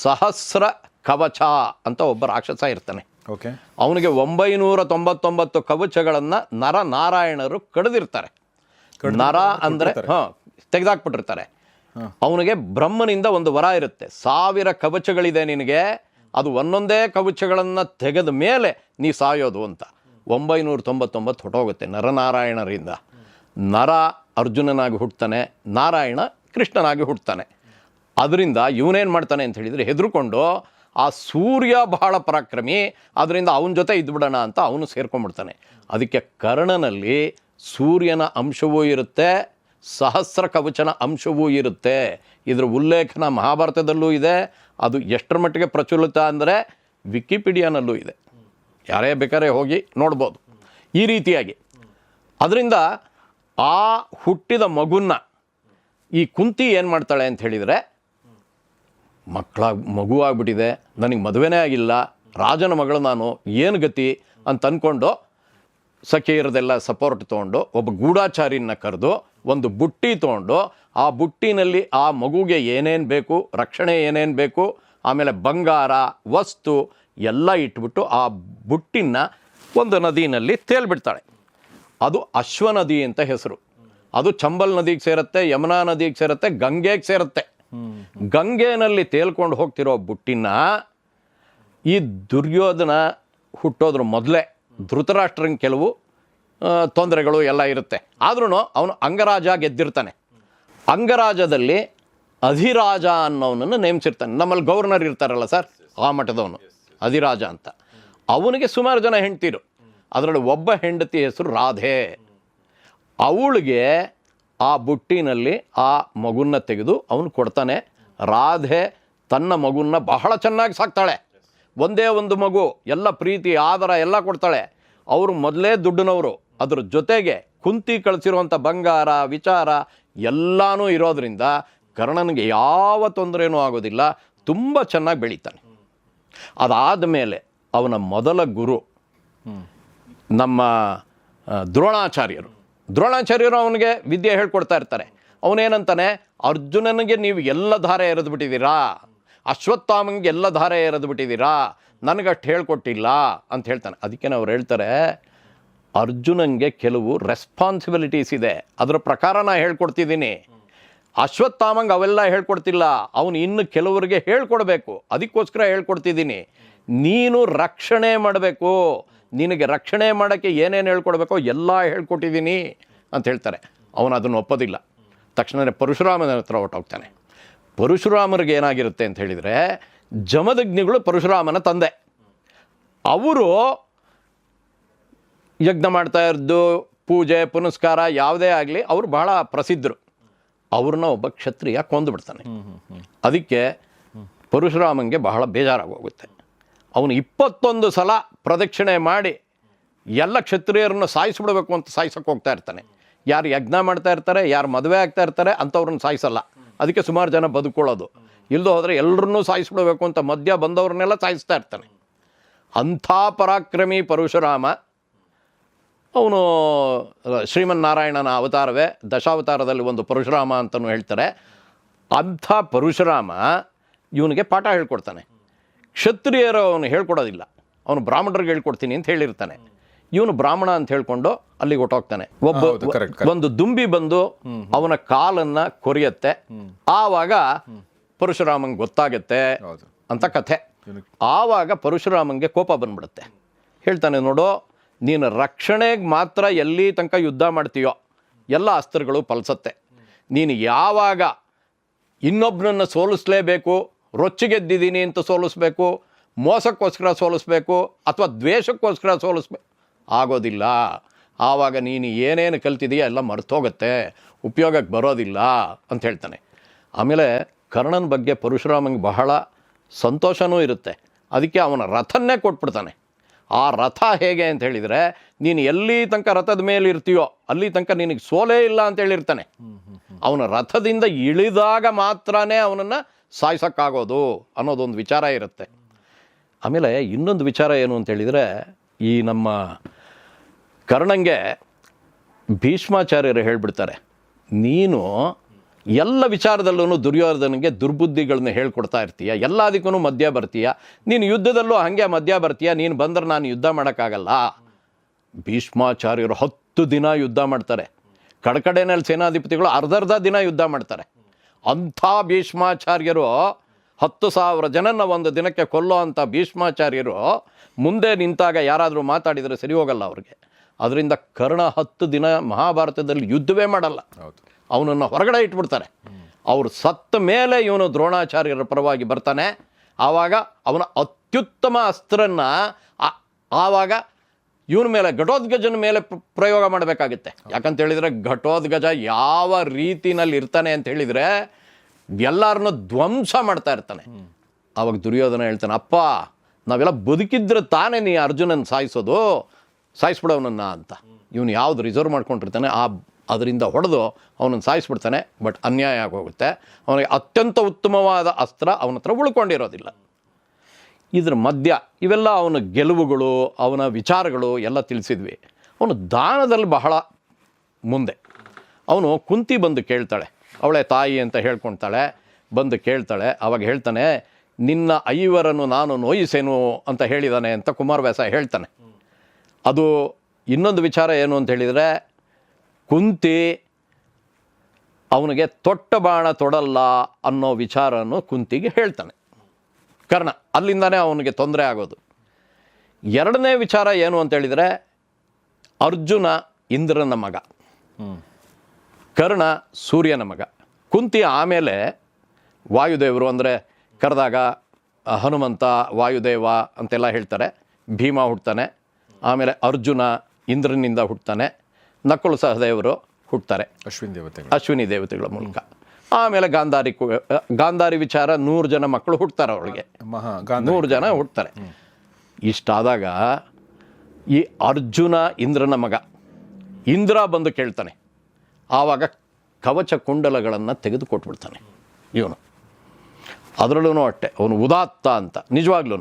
ಸಹಸ್ರ ಕವಚ ಅಂತ ಒಬ್ಬ ರಾಕ್ಷಸ ಇರ್ತಾನೆ. ಓಕೆ. ಅವನಿಗೆ 999 ಕವಚಗಳನ್ನು ನರನಾರಾಯಣರು ಕಡಿದಿರ್ತಾರೆ. ನರ ಅಂದರೆ ತೆಗೆದಾಕ್ಬಿಟ್ಟಿರ್ತಾರೆ. ಅವನಿಗೆ ಬ್ರಹ್ಮನಿಂದ ಒಂದು ವರ ಇರುತ್ತೆ, 1000 ಕವಚಗಳಿದೆ ನಿನಗೆ, ಅದು ಒಂದೊಂದೇ ಕವಚಗಳನ್ನು ತೆಗೆದ ಮೇಲೆ ನೀ ಸಾಯೋದು ಅಂತ. 999 ಹೊಟ್ಟೋಗುತ್ತೆ ನರನಾರಾಯಣರಿಂದ. ನರ ಅರ್ಜುನನಾಗಿ ಹುಟ್ಟುತ್ತಾನೆ, ನಾರಾಯಣ ಕೃಷ್ಣನಾಗಿ ಹುಟ್ಟುತ್ತಾನೆ. ಅದರಿಂದ ಇವನೇನು ಮಾಡ್ತಾನೆ ಅಂತ ಹೇಳಿದರೆ, ಹೆದರ್ಕೊಂಡು ಆ ಸೂರ್ಯ ಬಹಳ ಪರಾಕ್ರಮಿ, ಅದರಿಂದ ಅವನ ಜೊತೆ ಇದ್ಬಿಡೋಣ ಅಂತ ಅವನು ಸೇರ್ಕೊಂಡ್ಬಿಡ್ತಾನೆ. ಅದಕ್ಕೆ ಕರ್ಣನಲ್ಲಿ ಸೂರ್ಯನ ಅಂಶವೂ ಇರುತ್ತೆ, ಸಹಸ್ರ ಕವಚನ ಅಂಶವೂ ಇರುತ್ತೆ. ಇದರ ಉಲ್ಲೇಖನ ಮಹಾಭಾರತದಲ್ಲೂ ಇದೆ. ಅದು ಎಷ್ಟರ ಮಟ್ಟಿಗೆ ಪ್ರಚಲಿತ ಅಂದರೆ ವಿಕಿಪೀಡಿಯಾನಲ್ಲೂ ಇದೆ, ಯಾರೇ ಬೇಕಾದ್ರೆ ಹೋಗಿ ನೋಡ್ಬೋದು. ಈ ರೀತಿಯಾಗಿ ಅದರಿಂದ ಆ ಹುಟ್ಟಿದ ಮಗುನ್ನ ಈ ಕುಂತಿ ಏನು ಮಾಡ್ತಾಳೆ ಅಂತ ಹೇಳಿದರೆ, ಮಗು ಆಗ್ಬಿಟ್ಟಿದೆ, ನನಗೆ ಮದುವೆನೇ ಆಗಿಲ್ಲ, ರಾಜನ ಮಗಳು ನಾನು, ಏನು ಗತಿ ಅಂತ ಅಂದ್ಕೊಂಡು ಸಖಿಯರದೆಲ್ಲ ಸಪೋರ್ಟ್ ತೊಗೊಂಡು ಒಬ್ಬ ಗೂಢಾಚಾರಿನ ಕರೆದು ಒಂದು ಬುಟ್ಟಿ ತೊಗೊಂಡು ಆ ಬುಟ್ಟಿನಲ್ಲಿ ಆ ಮಗುಗೆ ಏನೇನು ಬೇಕು, ರಕ್ಷಣೆ ಏನೇನು ಬೇಕು, ಆಮೇಲೆ ಬಂಗಾರ ವಸ್ತು ಎಲ್ಲ ಇಟ್ಬಿಟ್ಟು ಆ ಬುಟ್ಟಿನ ಒಂದು ನದಿನಲ್ಲಿ ತೇಲ್ಬಿಡ್ತಾಳೆ. ಅದು ಅಶ್ವನದಿ ಅಂತ ಹೆಸರು. ಅದು ಚಂಬಲ್ ನದಿಗೆ ಸೇರುತ್ತೆ, ಯಮುನಾ ನದಿಗೆ ಸೇರುತ್ತೆ, ಗಂಗೆಗೆ ಸೇರುತ್ತೆ. ಗಂಗೆನಲ್ಲಿ ತೇಲ್ಕೊಂಡು ಹೋಗ್ತಿರೋ ಬುಟ್ಟಿನ ಈ ದುರ್ಯೋಧನ ಹುಟ್ಟೋದ್ರ ಮೊದಲೇ ಧೃತರಾಷ್ಟ್ರಂಗೆ ಕೆಲವು ತೊಂದರೆಗಳು ಎಲ್ಲ ಇರುತ್ತೆ. ಆದ್ರೂ ಅವನು ಅಂಗರಾಜ ಗೆದ್ದಿರ್ತಾನೆ. ಅಂಗರಾಜದಲ್ಲಿ ಅಧಿರಾಜ ಅನ್ನೋನನ್ನು ನೇಮಿಸಿರ್ತಾನೆ. ನಮ್ಮಲ್ಲಿ ಗವರ್ನರ್ ಇರ್ತಾರಲ್ಲ ಸರ್, ಆ ಮಠದವನು ಅಧಿರಾಜ ಅಂತ. ಅವನಿಗೆ ಸುಮಾರು ಜನ ಹೆಂಡ್ತಿರು. ಅದರಲ್ಲಿ ಒಬ್ಬ ಹೆಂಡತಿ ಹೆಸರು ರಾಧೆ. ಅವಳಿಗೆ ಆ ಬುಟ್ಟಿನಲ್ಲಿ ಆ ಮಗುನ್ನ ತೆಗೆದು ಅವನು ಕೊಡ್ತಾನೆ. ರಾಧೆ ತನ್ನ ಮಗುನ್ನ ಬಹಳ ಚೆನ್ನಾಗಿ ಸಾಕ್ತಾಳೆ. ಒಂದೇ ಒಂದು ಮಗು, ಎಲ್ಲ ಪ್ರೀತಿ ಆದರ ಎಲ್ಲ ಕೊಡ್ತಾಳೆ. ಅವರು ಮೊದಲೇ ದುಡ್ಡಿನವರು, ಅದ್ರ ಜೊತೆಗೆ ಕುಂತಿ ಕಳಿಸಿರುವಂಥ ಬಂಗಾರ ವಿಚಾರ ಎಲ್ಲನೂ ಇರೋದರಿಂದ ಕರ್ಣನಿಗೆ ಯಾವ ತೊಂದರೆನೂ ಆಗೋದಿಲ್ಲ, ತುಂಬ ಚೆನ್ನಾಗಿ ಬೆಳೀತಾನೆ. ಅದಾದ ಮೇಲೆ ಅವನ ಮೊದಲ ಗುರು ನಮ್ಮ ದ್ರೋಣಾಚಾರ್ಯರು ಅವನಿಗೆ ವಿದ್ಯೆ ಹೇಳ್ಕೊಡ್ತಾ ಇರ್ತಾರೆ. ಅವನೇನಂತಾನೆ, ಅರ್ಜುನನಿಗೆ ನೀವು ಎಲ್ಲ ಧಾರೆ ಎರೆದು ಬಿಟ್ಟಿದ್ದೀರಾ, ಅಶ್ವತ್ಥಾಮನಿಗೆ ಎಲ್ಲ ಧಾರೆ ಎರೆದು ಬಿಟ್ಟಿದ್ದೀರಾ, ನನಗಷ್ಟು ಹೇಳ್ಕೊಟ್ಟಿಲ್ಲ ಅಂತ ಹೇಳ್ತಾನೆ. ಅದಕ್ಕೆ ಅವ್ರು ಹೇಳ್ತಾರೆ, ಅರ್ಜುನನಿಗೆ ಕೆಲವು ರೆಸ್ಪಾನ್ಸಿಬಿಲಿಟೀಸ್ ಇದೆ, ಅದರ ಪ್ರಕಾರ ನಾನು ಹೇಳ್ಕೊಡ್ತಿದ್ದೀನಿ. ಅಶ್ವತ್ಥಾಮಂಗೆ ಅವೆಲ್ಲ ಹೇಳ್ಕೊಡ್ತಿಲ್ಲ, ಅವನು ಇನ್ನು ಕೆಲವರಿಗೆ ಹೇಳ್ಕೊಡ್ಬೇಕು, ಅದಕ್ಕೋಸ್ಕರ ಹೇಳ್ಕೊಡ್ತಿದ್ದೀನಿ. ನೀನು ರಕ್ಷಣೆ ಮಾಡಬೇಕು, ನಿನಗೆ ರಕ್ಷಣೆ ಮಾಡೋಕ್ಕೆ ಏನೇನು ಹೇಳ್ಕೊಡ್ಬೇಕೋ ಎಲ್ಲ ಹೇಳ್ಕೊಟ್ಟಿದ್ದೀನಿ ಅಂತ ಹೇಳ್ತಾರೆ. ಅವನು ಅದನ್ನು ಒಪ್ಪೋದಿಲ್ಲ. ತಕ್ಷಣವೇ ಪರಶುರಾಮನ ಹತ್ರ ಹೊರಟೋಗ್ತಾನೆ. ಪರಶುರಾಮರಿಗೆ ಏನಾಗಿರುತ್ತೆ ಅಂತ ಹೇಳಿದರೆ, ಜಮದಗ್ನಿಗಳು ಪರಶುರಾಮನ ತಂದೆ. ಅವರು ಯಜ್ಞ ಮಾಡ್ತಾ ಇದ್ದು ಪೂಜೆ ಪುನಸ್ಕಾರ ಯಾವುದೇ ಆಗಲಿ ಅವರು ಬಹಳ ಪ್ರಸಿದ್ಧರು. ಅವ್ರನ್ನ ಒಬ್ಬ ಕ್ಷತ್ರಿಯ ಕೊಂದುಬಿಡ್ತಾನೆ. ಅದಕ್ಕೆ ಪರಶುರಾಮನಿಗೆ ಬಹಳ ಬೇಜಾರಾಗೋಗುತ್ತೆ. ಅವನು 21 ಸಲ ಪ್ರದಕ್ಷಿಣೆ ಮಾಡಿ ಎಲ್ಲ ಕ್ಷತ್ರಿಯರನ್ನು ಸಾಯಿಸ್ಬಿಡ್ಬೇಕು ಅಂತ ಸಾಯಿಸೋಕೆ ಹೋಗ್ತಾ ಇರ್ತಾನೆ. ಯಾರು ಯಜ್ಞ ಮಾಡ್ತಾ ಇರ್ತಾರೆ, ಯಾರು ಮದುವೆ ಆಗ್ತಾ ಇರ್ತಾರೆ ಅಂಥವ್ರನ್ನ ಸಾಯಿಸಲ್ಲ. ಅದಕ್ಕೆ ಸುಮಾರು ಜನ ಬದುಕೊಳ್ಳೋದು. ಇಲ್ಲದೆ ಹೋದರೆ ಎಲ್ಲರನ್ನೂ ಸಾಯಿಸ್ಬಿಡ್ಬೇಕು ಅಂತ ಮಧ್ಯ ಬಂದವ್ರನ್ನೆಲ್ಲ ಸಾಯಿಸ್ತಾ ಇರ್ತಾನೆ. ಅಂಥ ಪರಾಕ್ರಮಿ ಪರಶುರಾಮ. ಅವನು ಶ್ರೀಮನ್ನಾರಾಯಣನ ಅವತಾರವೇ, ದಶಾವತಾರದಲ್ಲಿ ಒಂದು ಪರಶುರಾಮ ಅಂತಲೂ ಹೇಳ್ತಾರೆ. ಅಂಥ ಪರಶುರಾಮ ಇವನಿಗೆ ಪಾಠ ಹೇಳ್ಕೊಡ್ತಾನೆ. ಕ್ಷತ್ರಿಯರು ಅವನು ಹೇಳ್ಕೊಡೋದಿಲ್ಲ, ಅವನು ಬ್ರಾಹ್ಮಣರಿಗೆ ಹೇಳ್ಕೊಡ್ತೀನಿ ಅಂತ ಹೇಳಿರ್ತಾನೆ. ಇವನು ಬ್ರಾಹ್ಮಣ ಅಂತ ಹೇಳ್ಕೊಂಡು ಅಲ್ಲಿಗೆ ಹೊಟ್ಟೋಗ್ತಾನೆ. ಒಂದು ದುಂಬಿ ಬಂದು ಅವನ ಕಾಲನ್ನು ಕೊರಿಯತ್ತೆ. ಆವಾಗ ಪರಶುರಾಮಂಗೆ ಗೊತ್ತಾಗತ್ತೆ ಅಂತ ಕಥೆ. ಆವಾಗ ಪರಶುರಾಮಂಗೆ ಕೋಪ ಬಂದ್ಬಿಡುತ್ತೆ. ಹೇಳ್ತಾನೆ, ನೋಡು, ನೀನು ರಕ್ಷಣೆಗೆ ಮಾತ್ರ ಎಲ್ಲಿ ತನಕ ಯುದ್ಧ ಮಾಡ್ತೀಯೋ ಎಲ್ಲ ಅಸ್ತ್ರಗಳು ಫಲಿಸತ್ತೆ. ನೀನು ಯಾವಾಗ ಇನ್ನೊಬ್ಬನನ್ನು ಸೋಲಿಸಲೇಬೇಕು, ರೊಚ್ಚಿಗೆದ್ದಿದ್ದೀನಿ ಅಂತ ಸೋಲಿಸ್ಬೇಕು, ಮೋಸಕ್ಕೋಸ್ಕರ ಸೋಲಿಸ್ಬೇಕು ಅಥವಾ ದ್ವೇಷಕ್ಕೋಸ್ಕರ ಸೋಲಿಸ್ಬೇಕು, ಆಗೋದಿಲ್ಲ. ಆವಾಗ ನೀನು ಏನೇನು ಕಲ್ತಿದೆಯೋ ಎಲ್ಲ ಮರ್ತೋಗುತ್ತೆ, ಉಪಯೋಗಕ್ಕೆ ಬರೋದಿಲ್ಲ ಅಂತ ಹೇಳ್ತಾನೆ. ಆಮೇಲೆ ಕರ್ಣನ ಬಗ್ಗೆ ಪರಶುರಾಮನಿಗೆ ಬಹಳ ಸಂತೋಷವೂ ಇರುತ್ತೆ. ಅದಕ್ಕೆ ಅವನ ರಥನ್ನೇ ಕೊಟ್ಬಿಡ್ತಾನೆ. ಆ ರಥ ಹೇಗೆ ಅಂತ ಹೇಳಿದರೆ, ನೀನು ಎಲ್ಲಿ ತನಕ ರಥದ ಮೇಲೆ ಇರ್ತೀಯೋ ಅಲ್ಲಿ ತನಕ ನಿನಗೆ ಸೋಲೇ ಇಲ್ಲ ಅಂತ ಹೇಳಿರ್ತಾನೆ. ಅವನ ರಥದಿಂದ ಇಳಿದಾಗ ಮಾತ್ರನೇ ಅವನನ್ನು ಸಾಯಿಸೋಕ್ಕಾಗೋದು ಅನ್ನೋದೊಂದು ವಿಚಾರ ಇರುತ್ತೆ. ಆಮೇಲೆ ಇನ್ನೊಂದು ವಿಚಾರ ಏನು ಅಂತ ಹೇಳಿದರೆ, ಈ ನಮ್ಮ ಕರ್ಣಂಗೆ ಭೀಷ್ಮಾಚಾರ್ಯರು ಹೇಳಿಬಿಡ್ತಾರೆ, ನೀನು ಎಲ್ಲ ವಿಚಾರದಲ್ಲೂ ದುರ್ಯೋಧನಿಗೆ ದುರ್ಬುದ್ಧಿಗಳನ್ನ ಹೇಳ್ಕೊಡ್ತಾ ಇರ್ತೀಯ, ಎಲ್ಲದಕ್ಕೂ ಮಧ್ಯ ಬರ್ತೀಯ, ನೀನು ಯುದ್ಧದಲ್ಲೂ ಹಾಗೆ ಮಧ್ಯ ಬರ್ತೀಯ, ನೀನು ಬಂದರೆ ನಾನು ಯುದ್ಧ ಮಾಡೋಕ್ಕಾಗಲ್ಲ. ಭೀಷ್ಮಾಚಾರ್ಯರು 10 ದಿನ ಯುದ್ಧ ಮಾಡ್ತಾರೆ. ಕಡೆಯಲ್ಲಿ ಸೇನಾಧಿಪತಿಗಳು ಅರ್ಧ ದಿನ ಯುದ್ಧ ಮಾಡ್ತಾರೆ. ಅಂಥ ಭೀಷ್ಮಾಚಾರ್ಯರು 10,000 ಜನನ ಒಂದು ದಿನಕ್ಕೆ ಕೊಲ್ಲೋ ಅಂಥ ಭೀಷ್ಮಾಚಾರ್ಯರು ಮುಂದೆ ನಿಂತಾಗ ಯಾರಾದರೂ ಮಾತಾಡಿದರೆ ಸರಿ ಹೋಗಲ್ಲ ಅವ್ರಿಗೆ. ಅದರಿಂದ ಕರ್ಣ 10 ದಿನ ಮಹಾಭಾರತದಲ್ಲಿ ಯುದ್ಧವೇ ಮಾಡಲ್ಲ, ಅವನನ್ನು ಹೊರಗಡೆ ಇಟ್ಬಿಡ್ತಾರೆ. ಅವರು ಸತ್ತ ಮೇಲೆ ಇವನು ದ್ರೋಣಾಚಾರ್ಯರ ಪರವಾಗಿ ಬರ್ತಾನೆ. ಆವಾಗ ಅವನ ಅತ್ಯುತ್ತಮ ಅಸ್ತ್ರನ್ನ ಆವಾಗ ಇವನ ಮೇಲೆ ಘಟೋದ್ಗಜನ ಮೇಲೆ ಪ್ರಯೋಗ ಮಾಡಬೇಕಾಗುತ್ತೆ. ಯಾಕಂತ ಹೇಳಿದರೆ ಘಟೋದ್ಗಜ ಯಾವ ರೀತಿನಲ್ಲಿ ಇರ್ತಾನೆ ಅಂತ ಹೇಳಿದರೆ ಎಲ್ಲರನ್ನೂ ಧ್ವಂಸ ಮಾಡ್ತಾ ಇರ್ತಾನೆ. ಆವಾಗ ದುರ್ಯೋಧನ ಹೇಳ್ತಾನೆ, ಅಪ್ಪ ನಾವೆಲ್ಲ ಬದುಕಿದ್ರೆ ತಾನೇ ನೀ ಅರ್ಜುನನ್ ಸಾಯಿಸ್ಬಿಡೋನನ್ನ ಅಂತ. ಇವನು ಯಾವುದು ರಿಸರ್ವ್ ಮಾಡ್ಕೊಂಡಿರ್ತಾನೆ ಅದರಿಂದ ಹೊಡೆದು ಅವನನ್ನು ಸಾಯಿಸ್ಬಿಡ್ತಾನೆ. ಬಟ್ ಅನ್ಯಾಯ ಆಗೋಗುತ್ತೆ. ಅವನಿಗೆ ಅತ್ಯಂತ ಉತ್ತಮವಾದ ಅಸ್ತ್ರ ಅವನ ಹತ್ರ ಉಳ್ಕೊಂಡಿರೋದಿಲ್ಲ. ಇದ್ರ ಮಧ್ಯ ಇವೆಲ್ಲ ಅವನ ಗೆಲುವುಗಳು, ಅವನ ವಿಚಾರಗಳು ಎಲ್ಲ ತಿಳಿಸಿದ್ವಿ. ಅವನು ದಾನದಲ್ಲಿ ಬಹಳ ಮುಂದೆ. ಅವನು ಕುಂತಿ ಬಂದು ಕೇಳ್ತಾಳೆ, ಅವಳೆ ತಾಯಿ ಅಂತ ಹೇಳ್ಕೊಳ್ತಾಳೆ, ಬಂದು ಕೇಳ್ತಾಳೆ. ಆವಾಗ ಹೇಳ್ತಾನೆ, ನಿನ್ನ 5 ನಾನು ನೋಯಿಸೇನು ಅಂತ ಹೇಳಿದಾನೆ ಅಂತ ಕುಮಾರವ್ಯಾಸ ಹೇಳ್ತಾನೆ. ಅದು ಇನ್ನೊಂದು ವಿಚಾರ ಏನು ಅಂತ ಹೇಳಿದರೆ, ಕುಂತಿ ಅವನಿಗೆ ತೊಟ್ಟ ಬಾಣ ತೊಡಲ್ಲ ಅನ್ನೋ ವಿಚಾರವನ್ನು ಕುಂತಿಗೆ ಹೇಳ್ತಾನೆ ಕರ್ಣ. ಅಲ್ಲಿಂದನೇ ಅವನಿಗೆ ತೊಂದರೆ ಆಗೋದು. ಎರಡನೇ ವಿಚಾರ ಏನು ಅಂತ ಹೇಳಿದರೆ, ಅರ್ಜುನ ಇಂದ್ರನ ಮಗ, ಕರ್ಣ ಸೂರ್ಯನ ಮಗ. ಕುಂತಿ ಆಮೇಲೆ ವಾಯುದೇವರು ಅಂದರೆ ಕರೆದಾಗ ಹನುಮಂತ ವಾಯುದೇವ ಅಂತೆಲ್ಲ ಹೇಳ್ತಾರೆ. ಭೀಮ ಹುಡ್ತಾನೆ, ಆಮೇಲೆ ಅರ್ಜುನ ಇಂದ್ರನಿಂದ ಹುಡ್ತಾನೆ, ನಕುಲ ಸಹದೇವರು ಹುಡ್ತಾರೆ ಅಶ್ವಿನಿ ದೇವತೆಗಳ ಮೂಲಕ. ಆಮೇಲೆ ಗಾಂಧಾರಿ ವಿಚಾರ 100 ಜನ ಮಕ್ಕಳು ಹುಡ್ತಾರೆ ಅವಳಿಗೆ, 100 ಜನ ಹುಡ್ತಾರೆ. ಇಷ್ಟಾದಾಗ ಈ ಅರ್ಜುನ ಇಂದ್ರನ ಮಗ, ಇಂದ್ರ ಬಂದು ಕೇಳ್ತಾನೆ. ಆವಾಗ ಕವಚ ಕುಂಡಲಗಳನ್ನು ತೆಗೆದುಕೊಟ್ಬಿಡ್ತಾನೆ ಇವನು. ಅದರಲ್ಲೂ ಅಷ್ಟೆ ಅವನು ಉದಾತ್ತ ಅಂತ. ನಿಜವಾಗ್ಲೂ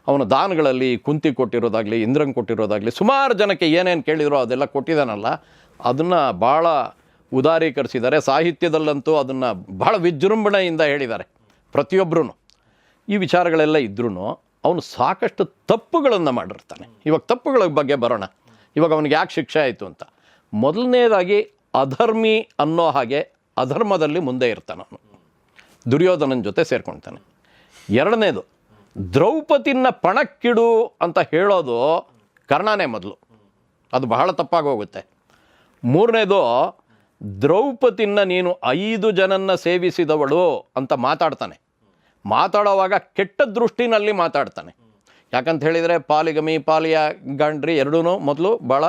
ಅವನ ದಾನಗಳಲ್ಲಿ ಕುಂತಿ ಕೊಟ್ಟಿರೋದಾಗಲಿ, ಇಂದ್ರನ್ ಕೊಟ್ಟಿರೋದಾಗಲಿ, ಸುಮಾರು ಜನಕ್ಕೆ ಏನೇನು ಕೇಳಿದ್ರು ಅದೆಲ್ಲ ಕೊಟ್ಟಿದ್ದಾನಲ್ಲ, ಅದನ್ನು ಭಾಳ ಉದಾರೀಕರಿಸಿದ್ದಾರೆ. ಸಾಹಿತ್ಯದಲ್ಲಂತೂ ಅದನ್ನು ಬಹಳ ವಿಜೃಂಭಣೆಯಿಂದ ಹೇಳಿದ್ದಾರೆ ಪ್ರತಿಯೊಬ್ಬರೂ. ಈ ವಿಚಾರಗಳೆಲ್ಲ ಇದ್ರೂ ಅವನು ಸಾಕಷ್ಟು ತಪ್ಪುಗಳನ್ನು ಮಾಡಿರ್ತಾನೆ. ಇವಾಗ ತಪ್ಪುಗಳ ಬಗ್ಗೆ ಬರೋಣ. ಇವಾಗ ಅವನಿಗೆ ಯಾಕೆ ಶಿಕ್ಷೆ ಆಯಿತು ಅಂತ. ಮೊದಲನೇದಾಗಿ ಅಧರ್ಮಿ ಅನ್ನೋ ಹಾಗೆ ಅಧರ್ಮದಲ್ಲಿ ಮುಂದೆ ಇರ್ತಾನೆ ಅವನು, ದುರ್ಯೋಧನನ ಜೊತೆ ಸೇರ್ಕೊಳ್ತಾನೆ. ಎರಡನೇದು, ದ್ರೌಪದಿನ ಪಣಕ್ಕಿಡು ಅಂತ ಹೇಳೋದು ಕರ್ಣನೇ ಮೊದಲು, ಅದು ಬಹಳ ತಪ್ಪಾಗಿ ಹೋಗುತ್ತೆ. ಮೂರನೇದು, ದ್ರೌಪದಿನ ನೀನು 5 ಜನನ್ನ ಸೇವಿಸಿದವಳು ಅಂತ ಮಾತಾಡ್ತಾನೆ. ಮಾತಾಡೋವಾಗ ಕೆಟ್ಟ ದೃಷ್ಟಿನಲ್ಲಿ ಮಾತಾಡ್ತಾನೆ. ಯಾಕಂತ ಹೇಳಿದರೆ ಪಾಲಿಗಮಿ ಪಾಲಿಯ ಗಾಂಡ್ರಿ ಎರಡೂ ಮೊದಲು ಭಾಳ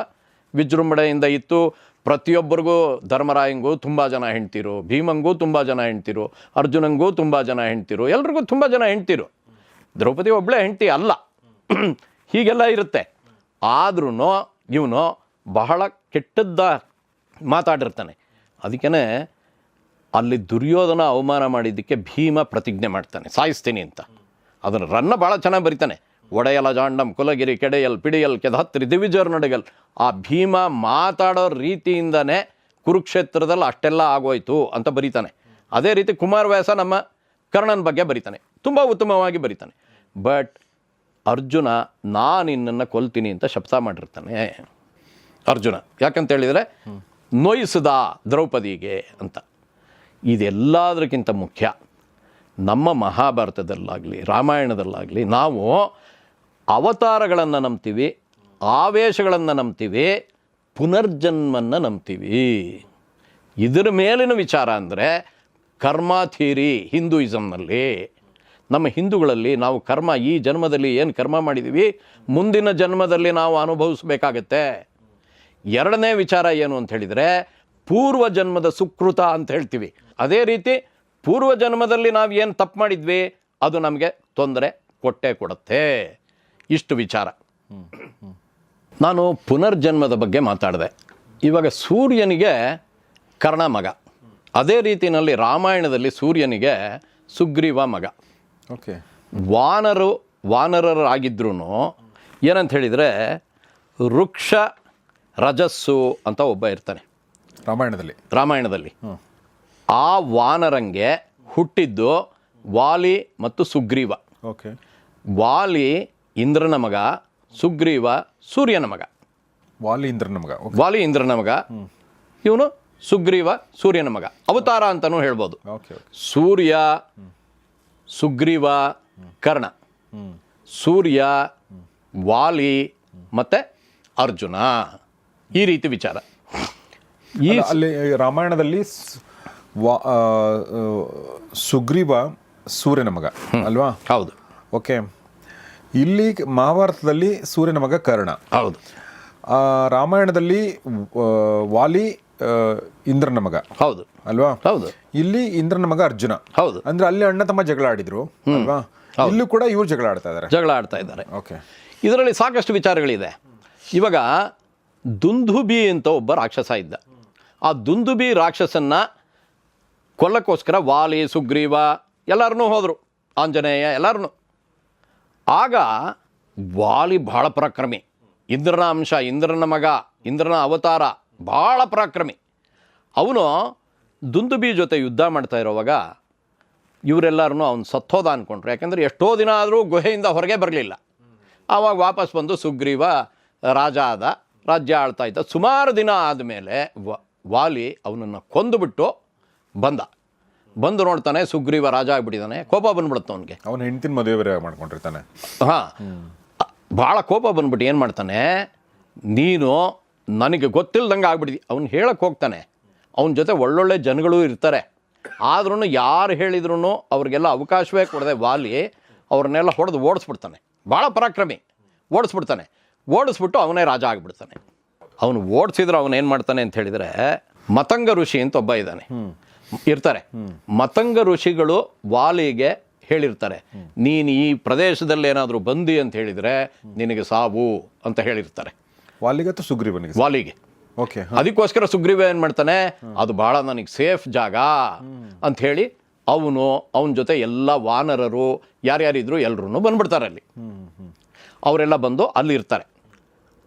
ವಿಜೃಂಭಣೆಯಿಂದ ಇತ್ತು. ಪ್ರತಿಯೊಬ್ಬರಿಗೂ, ಧರ್ಮರಾಯಂಗೂ ತುಂಬ ಜನ ಹೆಂಡ್ತಿರು, ಭೀಮಂಗೂ ತುಂಬ ಜನ ಹೆಂಡ್ತಿರು, ಅರ್ಜುನಂಗೂ ತುಂಬ ಜನ ಹೆಂಡ್ತಿರು, ಎಲ್ರಿಗೂ ತುಂಬ ಜನ ಹೆಂಡ್ತಿರು. ದ್ರೌಪದಿ ಒಬ್ಬಳೇ ಹೆಂಡ್ತಿ ಅಲ್ಲ. ಹೀಗೆಲ್ಲ ಇರುತ್ತೆ. ಆದ್ರೂ ಇವನು ಬಹಳ ಕೆಟ್ಟದ್ದ ಮಾತಾಡಿರ್ತಾನೆ. ಅದಕ್ಕೇ ಅಲ್ಲಿ ದುರ್ಯೋಧನ ಅವಮಾನ ಮಾಡಿದ್ದಕ್ಕೆ ಭೀಮ ಪ್ರತಿಜ್ಞೆ ಮಾಡ್ತಾನೆ, ಸಾಯಿಸ್ತೀನಿ ಅಂತ. ಅದನ್ನು ರನ್ನ ಭಾಳ ಚೆನ್ನಾಗಿ ಬರೀತಾನೆ. ಒಡೆಯಲ ಜಾಂಡಂ ಕುಲಗಿರಿ ಕೆಡೆಯಲ್ ಪಿಡಿಯಲ್ ಕೆದಹತ್ತಿರಿ ದಿವಿಜರ್ ನಡಿಗಲ್. ಆ ಭೀಮ ಮಾತಾಡೋ ರೀತಿಯಿಂದನೇ ಕುರುಕ್ಷೇತ್ರದಲ್ಲಿ ಅಷ್ಟೆಲ್ಲ ಆಗೋಯ್ತು ಅಂತ ಬರೀತಾನೆ. ಅದೇ ರೀತಿ ಕುಮಾರವ್ಯಾಸ ನಮ್ಮ ಕರ್ಣನ ಬಗ್ಗೆ ಬರೀತಾನೆ, ತುಂಬ ಉತ್ತಮವಾಗಿ ಬರೀತಾನೆ. ಬಟ್ ಅರ್ಜುನ ನಾನು ನಿನ್ನನ್ನು ಕೊಲ್ತೀನಿ ಅಂತ ಶಪಥ ಮಾಡಿರ್ತಾನೆ ಅರ್ಜುನ. ಯಾಕಂತೇಳಿದರೆ ನೋಯಿಸಿದ ದ್ರೌಪದಿಗೆ ಅಂತ. ಇದೆಲ್ಲದಕ್ಕಿಂತ ಮುಖ್ಯ, ನಮ್ಮ ಮಹಾಭಾರತದಲ್ಲಾಗಲಿ ರಾಮಾಯಣದಲ್ಲಾಗಲಿ ನಾವು ಅವತಾರಗಳನ್ನು ನಂಬ್ತೀವಿ, ಆವೇಶಗಳನ್ನು ನಂಬ್ತೀವಿ, ಪುನರ್ಜನ್ಮನ್ನು ನಂಬ್ತೀವಿ. ಇದರ ಮೇಲಿನ ವಿಚಾರ ಅಂದರೆ ಕರ್ಮ ಥಿಯರಿ ಹಿಂದೂಯಿಸಮ್ನಲ್ಲಿ. ನಮ್ಮ ಹಿಂದೂಗಳಲ್ಲಿ ನಾವು ಕರ್ಮ, ಈ ಜನ್ಮದಲ್ಲಿ ಏನು ಕರ್ಮ ಮಾಡಿದ್ದೀವಿ ಮುಂದಿನ ಜನ್ಮದಲ್ಲಿ ನಾವು ಅನುಭವಿಸ್ಬೇಕಾಗತ್ತೆ. ಎರಡನೇ ವಿಚಾರ ಏನು ಅಂತ ಹೇಳಿದರೆ ಪೂರ್ವ ಜನ್ಮದ ಸುಕೃತ ಅಂತ ಹೇಳ್ತೀವಿ. ಅದೇ ರೀತಿ ಪೂರ್ವ ಜನ್ಮದಲ್ಲಿ ನಾವು ಏನು ತಪ್ಪು ಮಾಡಿದ್ವಿ ಅದು ನಮಗೆ ತೊಂದರೆ ಕೊಟ್ಟೇ ಕೊಡುತ್ತೆ. ಇಷ್ಟು ವಿಚಾರ. ನಾನು ಪುನರ್ಜನ್ಮದ ಬಗ್ಗೆ ಮಾತಾಡಿದೆ. ಇವಾಗ ಸೂರ್ಯನಿಗೆ ಕರ್ಣ ಮಗ, ಅದೇ ರೀತಿಯಲ್ಲಿ ರಾಮಾಯಣದಲ್ಲಿ ಸೂರ್ಯನಿಗೆ ಸುಗ್ರೀವ ಮಗ. ಓಕೆ. ವಾನರರಾಗಿದ್ರೂ ಏನಂತ ಹೇಳಿದರೆ ವೃಕ್ಷ ರಜಸ್ಸು ಅಂತ ಒಬ್ಬ ಇರ್ತಾನೆ ರಾಮಾಯಣದಲ್ಲಿ. ಆ ವಾನರಂಗೆ ಹುಟ್ಟಿದ್ದು ವಾಲಿ ಮತ್ತು ಸುಗ್ರೀವ. ಓಕೆ. ವಾಲಿ ಇಂದ್ರನ ಮಗ, ಸುಗ್ರೀವ ಸೂರ್ಯನ ಮಗ. ವಾಲಿ ಇಂದ್ರನ ಮಗ. ಇವನು ಸುಗ್ರೀವ ಸೂರ್ಯನ ಮಗ, ಅವತಾರ ಅಂತಲೂ ಹೇಳ್ಬೋದು. Okay okay. ಸೂರ್ಯ, ಸುಗ್ರೀವ, ಕರ್ಣ. ಸೂರ್ಯ, ವಾಲಿ ಮತ್ತು ಅರ್ಜುನ, ಈ ರೀತಿ ವಿಚಾರ. ಈ ಅಲ್ಲಿ ರಾಮಾಯಣದಲ್ಲಿ ಸುಗ್ರೀವ ಸೂರ್ಯನ ಮಗ ಅಲ್ವಾ? ಹೌದು. ಓಕೆ. ಇಲ್ಲಿ ಮಹಾಭಾರತದಲ್ಲಿ ಸೂರ್ಯನ ಮಗ ಕರ್ಣ. ಹೌದು. ರಾಮಾಯಣದಲ್ಲಿ ವಾಲಿ ಇಂದ್ರನ ಮಗ. ಹೌದು ಅಲ್ವಾ? ಹೌದು. ಇಲ್ಲಿ ಇಂದ್ರನ ಮಗ ಅರ್ಜುನ. ಹೌದು. ಅಂದ್ರೆ ಅಲ್ಲಿ ಅಣ್ಣ ತಮ್ಮ ಜಗಳ ಆಡಿದ್ರು ಅಲ್ವಾ? ಇಲ್ಲೂ ಕೂಡ ಇವ್ರು ಜಗಳ ಆಡ್ತಾ ಇದ್ದಾರೆ. ಓಕೆ. ಇದರಲ್ಲಿ ಸಾಕಷ್ಟು ವಿಚಾರಗಳಿದೆ. ಇವಾಗ ದುಂದುಬಿ ಅಂತ ಒಬ್ಬ ರಾಕ್ಷಸ ಇದ್ದ. ಆ ದುಂದುಬಿ ರಾಕ್ಷಸನ್ನ ಕೊಲ್ಲಕ್ಕೋಸ್ಕರ ವಾಲಿ, ಸುಗ್ರೀವ ಎಲ್ಲರನ್ನೂ ಹೋದರು, ಆಂಜನೇಯ ಎಲ್ಲರನ್ನೂ. ಆಗ ವಾಲಿ ಭಾಳ ಪರಾಕ್ರಮಿ, ಇಂದ್ರನ ಅಂಶ, ಇಂದ್ರನ ಮಗ, ಇಂದ್ರನ ಅವತಾರ, ಭಾಳ ಪರಾಕ್ರಮಿ. ಅವನು ದುಂದುಬಿ ಜೊತೆ ಯುದ್ಧ ಮಾಡ್ತಾ ಇರೋವಾಗ ಇವರೆಲ್ಲರೂ ಅವನು ಸತ್ತೋದ ಅಂದ್ಕೊಂಡ್ರು. ಯಾಕೆಂದರೆ ಎಷ್ಟೋ ದಿನ ಆದರೂ ಗುಹೆಯಿಂದ ಹೊರಗೆ ಬರಲಿಲ್ಲ. ಆವಾಗ ವಾಪಸ್ ಬಂದು ಸುಗ್ರೀವ ರಾಜ ಆದ, ರಾಜ್ಯ ಆಳ್ತಾ ಇದ್ದ. ಸುಮಾರು ದಿನ ಆದಮೇಲೆ ವಾಲಿ ಅವನನ್ನು ಕೊಂದುಬಿಟ್ಟು ಬಂದು ನೋಡ್ತಾನೆ, ಸುಗ್ರೀವ ರಾಜ ಆಗಿಬಿಟ್ಟಿದ್ದಾನೆ. ಕೋಪ ಬಂದ್ಬಿಡುತ್ತೆ ಅವನಿಗೆ. ಅವನ ಹೆಂಡತಿನ ಮದುವೆ ಬೇರೆ ಮಾಡ್ಕೊಂಡಿರ್ತಾನೆ. ಹಾಂ, ಭಾಳ ಕೋಪ ಬಂದ್ಬಿಟ್ಟು ಏನು ಮಾಡ್ತಾನೆ, ನೀನು ನನಗೆ ಗೊತ್ತಿಲ್ದಂಗೆ ಆಗ್ಬಿಟ್ಟಿದ್ದಿ. ಅವ್ನು ಹೇಳಕ್ಕೆ ಹೋಗ್ತಾನೆ. ಅವನ ಜೊತೆ ಒಳ್ಳೊಳ್ಳೆ ಜನಗಳು ಇರ್ತಾರೆ, ಆದ್ರೂ ಯಾರು ಹೇಳಿದ್ರು ಅವ್ರಿಗೆಲ್ಲ ಅವಕಾಶವೇ ಕೊಡದೆ ವಾಲಿ ಅವ್ರನ್ನೆಲ್ಲ ಹೊಡೆದು ಓಡಿಸ್ಬಿಡ್ತಾನೆ. ಭಾಳ ಪರಾಕ್ರಮಿ. ಓಡಿಸ್ಬಿಟ್ಟು ಅವನೇ ರಾಜ ಆಗಿಬಿಡ್ತಾನೆ. ಅವನು ಓಡಿಸಿದ್ರೆ ಅವನೇನು ಮಾಡ್ತಾನೆ ಅಂತ ಹೇಳಿದರೆ, ಮತಂಗ ಋಷಿ ಅಂತ ಒಬ್ಬ ಇರ್ತಾರೆ. ಮತಂಗ ಋಷಿಗಳು ವಾಲಿಗೆ ಹೇಳಿರ್ತಾರೆ, ನೀನು ಈ ಪ್ರದೇಶದಲ್ಲಿ ಏನಾದರೂ ಬಂದಿ ಅಂತ ಹೇಳಿದರೆ ನಿನಗೆ ಸಾವು ಅಂತ ಹೇಳಿರ್ತಾರೆ. ವಾಲಿಗೆ. ಓಕೆ. ಅದಕ್ಕೋಸ್ಕರ ಸುಗ್ರೀವ ಏನು ಮಾಡ್ತಾನೆ, ಅದು ಭಾಳ ನನಗೆ ಸೇಫ್ ಜಾಗ ಅಂತ ಹೇಳಿ ಅವನ ಜೊತೆ ಎಲ್ಲ ವಾನರರು ಯಾರ್ಯಾರಿದ್ರು ಎಲ್ಲರೂ ಬಂದ್ಬಿಡ್ತಾರೆ. ಅಲ್ಲಿ ಅವರೆಲ್ಲ ಬಂದು ಅಲ್ಲಿ ಇರ್ತಾರೆ.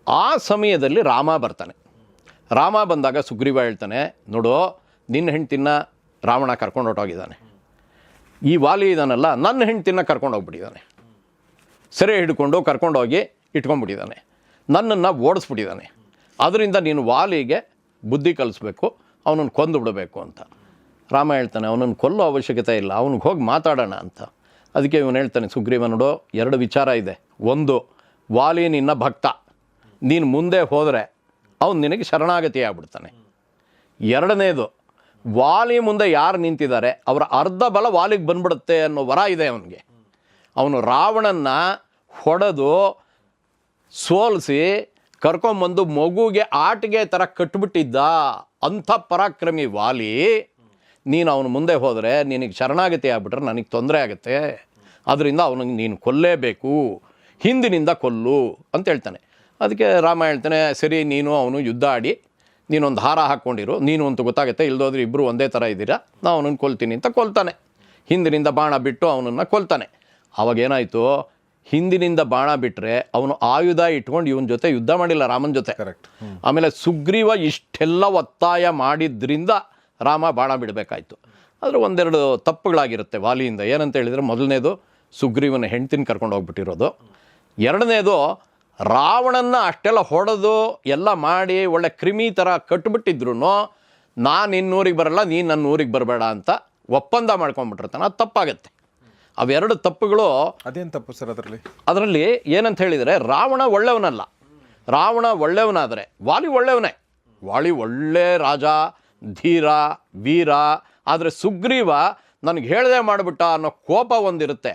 ಆ ಸಮಯದಲ್ಲಿ ರಾಮ ಬರ್ತಾನೆ. ರಾಮ ಬಂದಾಗ ಸುಗ್ರೀವ ಹೇಳ್ತಾನೆ, ನೋಡು, ನಿನ್ನ ಹೆಂಡ್ತಿನ ರಾವಣ ಕರ್ಕೊಂಡು ಹೊರಟೋಗಿದ್ದಾನೆ. ಈ ವಾಲಿ ಇದಾನಲ್ಲ, ನನ್ನ ಹೆಂಡ್ತಿನ ಕರ್ಕೊಂಡು ಹೋಗ್ಬಿಟ್ಟಿದ್ದಾನೆ. ಸೆರೆ ಹಿಡ್ಕೊಂಡು ಕರ್ಕೊಂಡೋಗಿ ಇಟ್ಕೊಂಡ್ಬಿಟ್ಟಿದ್ದಾನೆ. ನನ್ನನ್ನು ಓಡಿಸ್ಬಿಟ್ಟಿದ್ದಾನೆ. ಅದರಿಂದ ನೀನು ವಾಲಿಗೆ ಬುದ್ಧಿ ಕಲಿಸ್ಬೇಕು, ಅವನನ್ನು ಕೊಂದು ಬಿಡಬೇಕು ಅಂತ. ರಾಮ ಹೇಳ್ತಾನೆ, ಅವನನ್ನು ಕೊಲ್ಲೋ ಅವಶ್ಯಕತೆ ಇಲ್ಲ, ಅವನಿಗೆ ಹೋಗಿ ಮಾತಾಡೋಣ ಅಂತ. ಅದಕ್ಕೆ ಇವನು ಹೇಳ್ತಾನೆ, ಸುಗ್ರೀವ, ನೋಡು, 2 ವಿಚಾರ ಇದೆ. ಒಂದು, ವಾಲಿ ನಿನ್ನ ಭಕ್ತ, ನೀನು ಮುಂದೆ ಹೋದರೆ ಅವನು ನಿನಗೆ ಶರಣಾಗತಿ ಆಗ್ಬಿಡ್ತಾನೆ. 2ನೇದು, ವಾಲಿ ಮುಂದೆ ಯಾರು ನಿಂತಿದ್ದಾರೆ ಅವರ ಅರ್ಧ ಬಲ ವಾಲಿಗೆ ಬಂದ್ಬಿಡುತ್ತೆ ಅನ್ನೋ ವರ ಇದೆ ಅವನಿಗೆ. ಅವನು ರಾವಣನ್ನ ಹೊಡೆದು ಸೋಲಿಸಿ ಕರ್ಕೊಂಬಂದು ಮಗುಗೆ ಆಟಿಗೆ ಥರ ಕಟ್ಬಿಟ್ಟಿದ್ದ ಅಂಥ ಪರಾಕ್ರಮಿ ವಾಲಿ. ನೀನು ಅವನು ಮುಂದೆ ಹೋದರೆ ನಿನಗೆ ಶರಣಾಗತಿ ಆಗ್ಬಿಟ್ರೆ ನನಗೆ ತೊಂದರೆ ಆಗುತ್ತೆ. ಅದರಿಂದ ಅವನಿಗೆ ನೀನು ಕೊಲ್ಲೇಬೇಕು, ಹಿಂದಿನಿಂದ ಕೊಲ್ಲು ಅಂತ ಹೇಳ್ತಾನೆ. ಅದಕ್ಕೆ ರಾಮ ಹೇಳ್ತಾನೆ, ಸರಿ, ನೀನು ಅವನು ಯುದ್ಧ ಆಡಿ ನೀನೊಂದು ಹಾರ ಹಾಕ್ಕೊಂಡಿರು, ನೀನು ಅಂತ ಗೊತ್ತಾಗುತ್ತೆ, ಇಲ್ದೋದ್ರೆ ಇಬ್ಬರು ಒಂದೇ ಥರ ಇದ್ದೀರಾ, ನಾನು ಅವನನ್ನು ಕೊಲ್ತೀನಿ ಅಂತ ಕೊಲ್ತಾನೆ. ಹಿಂದಿನಿಂದ ಬಾಣ ಬಿಟ್ಟು ಅವನನ್ನು ಕೊಲ್ತಾನೆ. ಆವಾಗೇನಾಯಿತು, ಹಿಂದಿನಿಂದ ಬಾಣ ಬಿಟ್ಟರೆ ಅವನು ಆಯುಧ ಇಟ್ಕೊಂಡು ಇವನ ಜೊತೆ ಯುದ್ಧ ಮಾಡಿಲ್ಲ, ರಾಮನ ಜೊತೆ. ಆಮೇಲೆ ಸುಗ್ರೀವ ಇಷ್ಟೆಲ್ಲ ಒತ್ತಾಯ ಮಾಡಿದ್ರಿಂದ ರಾಮ ಬಾಣ ಬಿಡಬೇಕಾಯ್ತು. ಆದರೆ 1-2 ತಪ್ಪುಗಳಾಗಿರುತ್ತೆ ವಾಲಿಯಿಂದ. ಏನಂತ ಹೇಳಿದರೆ, ಮೊದಲನೇದು ಸುಗ್ರೀವನ ಹೆಂಡ್ತಿನ ಕರ್ಕೊಂಡು ಹೋಗ್ಬಿಟ್ಟಿರೋದು. 2ನೇದು, ರಾವಣನ್ನ ಅಷ್ಟೆಲ್ಲ ಹೊಡೆದು ಎಲ್ಲ ಮಾಡಿ ಒಳ್ಳೆ ಕ್ರಿಮಿ ಥರ ಕಟ್ಬಿಟ್ಟಿದ್ರು, ನಾನು ನಿನ್ನೂರಿಗೆ ಬರಲ್ಲ, ನೀನು ನನ್ನ ಊರಿಗೆ ಬರಬೇಡ ಅಂತ ಒಪ್ಪಂದ ಮಾಡ್ಕೊಂಡ್ಬಿಟ್ಟಿರ್ತಾನೆ. ಅದು ತಪ್ಪಾಗತ್ತೆ. ಅವೆರಡು ತಪ್ಪುಗಳು. ಅದೇನು ತಪ್ಪು ಸರ್ ಅದರಲ್ಲಿ ಏನಂತ ಹೇಳಿದರೆ, ರಾವಣ ಒಳ್ಳೆಯವನಲ್ಲ. ರಾವಣ ಒಳ್ಳೆಯವನಾದರೆ ವಾಲಿ ಒಳ್ಳೆಯವನೇ. ವಾಲಿ ಒಳ್ಳೆ ರಾಜ, ಧೀರ, ವೀರ. ಆದರೆ ಸುಗ್ರೀವ ನನಗೆ ಹೇಳದೆ ಮಾಡಿಬಿಟ್ಟ ಅನ್ನೋ ಕೋಪ ಒಂದಿರುತ್ತೆ.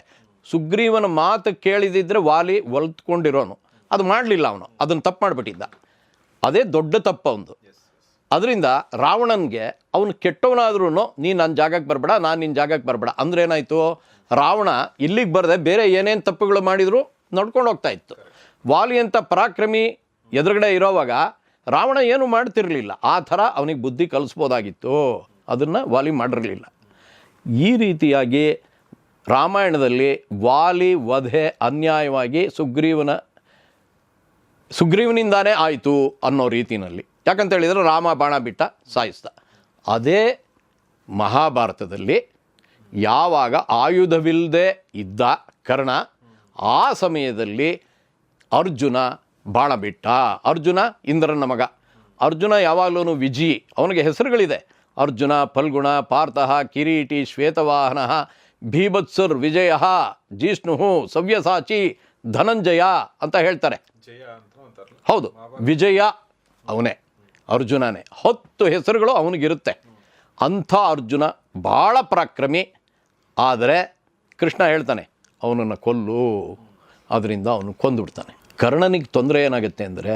ಸುಗ್ರೀವನ ಮಾತು ಕೇಳಿದಿದ್ರೆ ವಾಲಿ ಒಲ್ತ್ಕೊಂಡಿರೋನು, ಅದು ಮಾಡಲಿಲ್ಲ ಅವನು, ಅದನ್ನು ತಪ್ಪು ಮಾಡಿಬಿಟ್ಟಿದ್ದ. ಅದೇ ದೊಡ್ಡ ತಪ್ಪು ಅವನು. ಅದರಿಂದ ರಾವಣನಿಗೆ ಅವನು ಕೆಟ್ಟವನಾದ್ರೂ ನೀನು ನನ್ನ ಜಾಗಕ್ಕೆ ಬರಬೇಡ, ನಾನು ನಿನ್ನ ಜಾಗಕ್ಕೆ ಬರಬೇಡ ಅಂದ್ರೆ ಏನಾಯಿತು, ರಾವಣ ಇಲ್ಲಿಗೆ ಬರದೆ ಬೇರೆ ಏನೇನು ತಪ್ಪುಗಳು ಮಾಡಿದ್ರು ನಡ್ಕೊಂಡು ಹೋಗ್ತಾ ಇತ್ತು. ವಾಲಿ ಅಂತ ಪರಾಕ್ರಮಿ ಎದುರುಗಡೆ ಇರೋವಾಗ ರಾವಣ ಏನು ಮಾಡ್ತಿರಲಿಲ್ಲ. ಆ ಥರ ಅವನಿಗೆ ಬುದ್ಧಿ ಕಲಿಸ್ಬೋದಾಗಿತ್ತು, ಅದನ್ನು ವಾಲಿ ಮಾಡಿರಲಿಲ್ಲ. ಈ ರೀತಿಯಾಗಿ ರಾಮಾಯಣದಲ್ಲಿ ವಾಲಿ ವಧೆ ಅನ್ಯಾಯವಾಗಿ ಸುಗ್ರೀವನಿಂದಾನೇ ಆಯಿತು ಅನ್ನೋ ರೀತಿಯಲ್ಲಿ. ಯಾಕಂತ ಹೇಳಿದರೆ ರಾಮ ಬಾಣ ಬಿಟ್ಟ ಸಾಯಿಸ್ದ. ಅದೇ ಮಹಾಭಾರತದಲ್ಲಿ ಯಾವಾಗ ಆಯುಧವಿಲ್ಲದೆ ಇದ್ದ ಕರ್ಣ, ಆ ಸಮಯದಲ್ಲಿ ಅರ್ಜುನ ಬಾಣ ಬಿಟ್ಟ. ಅರ್ಜುನ ಇಂದ್ರನ ಮಗ. ಅರ್ಜುನ ಯಾವಾಗಲೂ ವಿಜಯಿ, ಅವನಿಗೆ ಹೆಸರುಗಳಿದೆ. ಅರ್ಜುನ, ಫಲ್ಗುಣ, ಪಾರ್ಥಃ, ಕಿರೀಟಿ, ಶ್ವೇತವಾಹನ, ಭೀಭತ್ಸುರ್, ವಿಜಯ, ಜಿಷ್ಣು, ಸವ್ಯಸಾಚಿ, ಧನಂಜಯ ಅಂತ ಹೇಳ್ತಾರೆ. ಹೌದು, ವಿಜಯ ಅವನೇ, ಅರ್ಜುನನೇ. 10 ಹೆಸರುಗಳು ಅವನಿಗಿರುತ್ತೆ. ಅಂಥ ಅರ್ಜುನ ಭಾಳ ಪರಾಕ್ರಮಿ. ಆದರೆ ಕೃಷ್ಣ ಹೇಳ್ತಾನೆ ಅವನನ್ನು ಕೊಲ್ಲು, ಅದರಿಂದ ಅವನು ಕೊಂದುಬಿಡ್ತಾನೆ. ಕರ್ಣನಿಗೆ ತೊಂದರೆ ಏನಾಗುತ್ತೆ ಅಂದರೆ,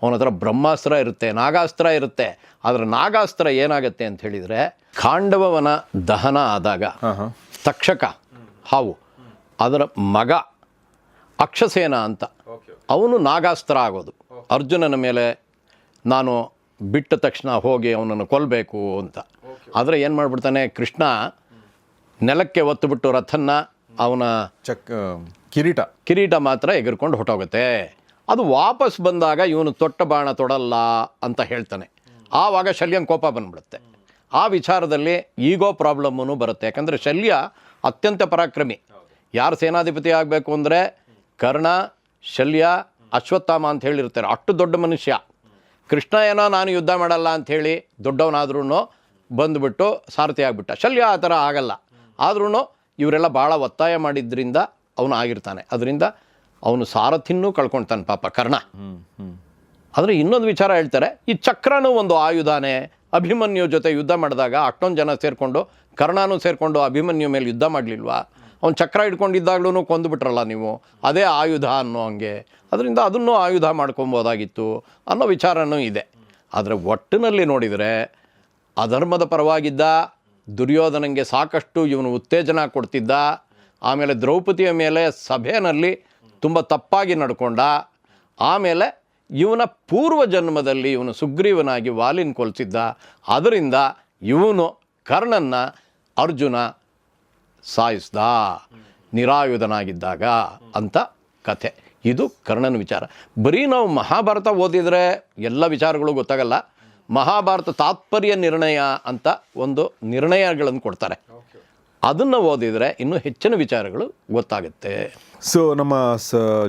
ಅವನ ಹತ್ರ ಬ್ರಹ್ಮಾಸ್ತ್ರ ಇರುತ್ತೆ, ನಾಗಾಸ್ತ್ರ ಇರುತ್ತೆ. ಆದರೆ ನಾಗಾಸ್ತ್ರ ಏನಾಗುತ್ತೆ ಅಂತ ಹೇಳಿದರೆ, ಖಾಂಡವನ ದಹನ ಆದಾಗ ತಕ್ಷಕ ಹಾವು, ಅದರ ಮಗ ಅಕ್ಷಸೇನ ಅಂತ, ಅವನು ನಾಗಾಸ್ತ್ರ ಆಗೋದು. ಅರ್ಜುನನ ಮೇಲೆ ನಾನು ಬಿಟ್ಟ ತಕ್ಷಣ ಹೋಗಿ ಅವನನ್ನು ಕೊಲ್ಲಬೇಕು ಅಂತ. ಆದರೆ ಏನು ಮಾಡಿಬಿಡ್ತಾನೆ ಕೃಷ್ಣ, ನೆಲಕ್ಕೆ ಒತ್ತುಬಿಟ್ಟು ರಥನ್ನ, ಅವನ ಕಿರೀಟ ಮಾತ್ರ ಎಗರ್ಕೊಂಡು ಹೊಟ್ಟೋಗುತ್ತೆ. ಅದು ವಾಪಸ್ ಬಂದಾಗ ಇವನು ತೊಟ್ಟ ಬಾಣ ತೊಡಲ್ಲ ಅಂತ ಹೇಳ್ತಾನೆ. ಆವಾಗ ಶಲ್ಯನ ಕೋಪ ಬಂದ್ಬಿಡುತ್ತೆ. ಆ ವಿಚಾರದಲ್ಲಿ ಈಗೋ ಪ್ರಾಬ್ಲಮ್ಮೂ ಬರುತ್ತೆ. ಯಾಕಂದರೆ ಶಲ್ಯ ಅತ್ಯಂತ ಪರಾಕ್ರಮಿ. ಯಾರು ಸೇನಾಧಿಪತಿ ಆಗಬೇಕು ಅಂದರೆ ಕರ್ಣ, ಶಲ್ಯ, ಅಶ್ವತ್ಥಾಮ ಅಂತ ಹೇಳಿರ್ತಾರೆ. ಅಷ್ಟು ದೊಡ್ಡ ಮನುಷ್ಯ. ಕೃಷ್ಣ ಏನೋ ನಾನು ಯುದ್ಧ ಮಾಡಲ್ಲ ಅಂಥೇಳಿ ದೊಡ್ಡವನಾದ್ರೂ ಬಂದುಬಿಟ್ಟು ಸಾರಥಿ ಆಗಿಬಿಟ್ಟ. ಶಲ್ಯ ಆ ಥರ ಆಗಲ್ಲ. ಆದ್ರೂ ಇವರೆಲ್ಲ ಭಾಳ ಒತ್ತಾಯ ಮಾಡಿದ್ರಿಂದ ಅವನು ಆಗಿರ್ತಾನೆ. ಅದರಿಂದ ಅವನು ಸಾರಥಿನ್ನೂ ಕಳ್ಕೊಳ್ತಾನೆ ಪಾಪ ಕರ್ಣ. ಆದರೆ ಇನ್ನೊಂದು ವಿಚಾರ ಹೇಳ್ತಾರೆ, ಈ ಚಕ್ರನೂ ಒಂದು ಆಯುಧಾನೇ. ಅಭಿಮನ್ಯು ಜೊತೆ ಯುದ್ಧ ಮಾಡಿದಾಗ ಅಷ್ಟೊಂದು ಜನ ಸೇರಿಕೊಂಡು, ಕರ್ಣನೂ ಸೇರಿಕೊಂಡು ಅಭಿಮನ್ಯು ಮೇಲೆ ಯುದ್ಧ ಮಾಡಲಿಲ್ವಾ? ಅವ್ನು ಚಕ್ರ ಹಿಡ್ಕೊಂಡಿದ್ದಾಗ್ಲೂ ಕೊಂದುಬಿಟ್ರಲ್ಲ ನೀವು, ಅದೇ ಆಯುಧ ಅನ್ನೋ ಹಂಗೆ. ಅದರಿಂದ ಅದನ್ನು ಆಯುಧ ಮಾಡ್ಕೊಬೋದಾಗಿತ್ತು ಅನ್ನೋ ವಿಚಾರನೂ ಇದೆ. ಆದರೆ ಒಟ್ಟಿನಲ್ಲಿ ನೋಡಿದರೆ ಅಧರ್ಮದ ಪರವಾಗಿದ್ದ ದುರ್ಯೋಧನಂಗೆ ಸಾಕಷ್ಟು ಇವನು ಉತ್ತೇಜನ ಕೊಡ್ತಿದ್ದ. ಆಮೇಲೆ ದ್ರೌಪದಿಯ ಮೇಲೆ ಸಭೆಯಲ್ಲಿ ತುಂಬ ತಪ್ಪಾಗಿ ನಡ್ಕೊಂಡ. ಆಮೇಲೆ ಇವನ ಪೂರ್ವ ಜನ್ಮದಲ್ಲಿ ಇವನು ಸುಗ್ರೀವನಾಗಿ ವಾಲಿನ ಕೊಲ್ಸಿದ್ದ. ಅದರಿಂದ ಇವನು ಕರ್ಣನ್ನ ಅರ್ಜುನ ಸಾಯಿಸ್ದ ನಿರಾಯುಧನಾಗಿದ್ದಾಗ ಅಂತ ಕಥೆ. ಇದು ಕರ್ಣನ ವಿಚಾರ. ಬರೀ ನಾವು ಮಹಾಭಾರತ ಓದಿದರೆ ಎಲ್ಲ ವಿಚಾರಗಳು ಗೊತ್ತಾಗಲ್ಲ. ಮಹಾಭಾರತ ತಾತ್ಪರ್ಯ ನಿರ್ಣಯ ಅಂತ ಒಂದು ನಿರ್ಣಯಗಳನ್ನು ಕೊಡ್ತಾರೆ. ಅದನ್ನು ಓದಿದರೆ ಇನ್ನೂ ಹೆಚ್ಚಿನ ವಿಚಾರಗಳು ಗೊತ್ತಾಗುತ್ತೆ. ಸೊ ನಮ್ಮ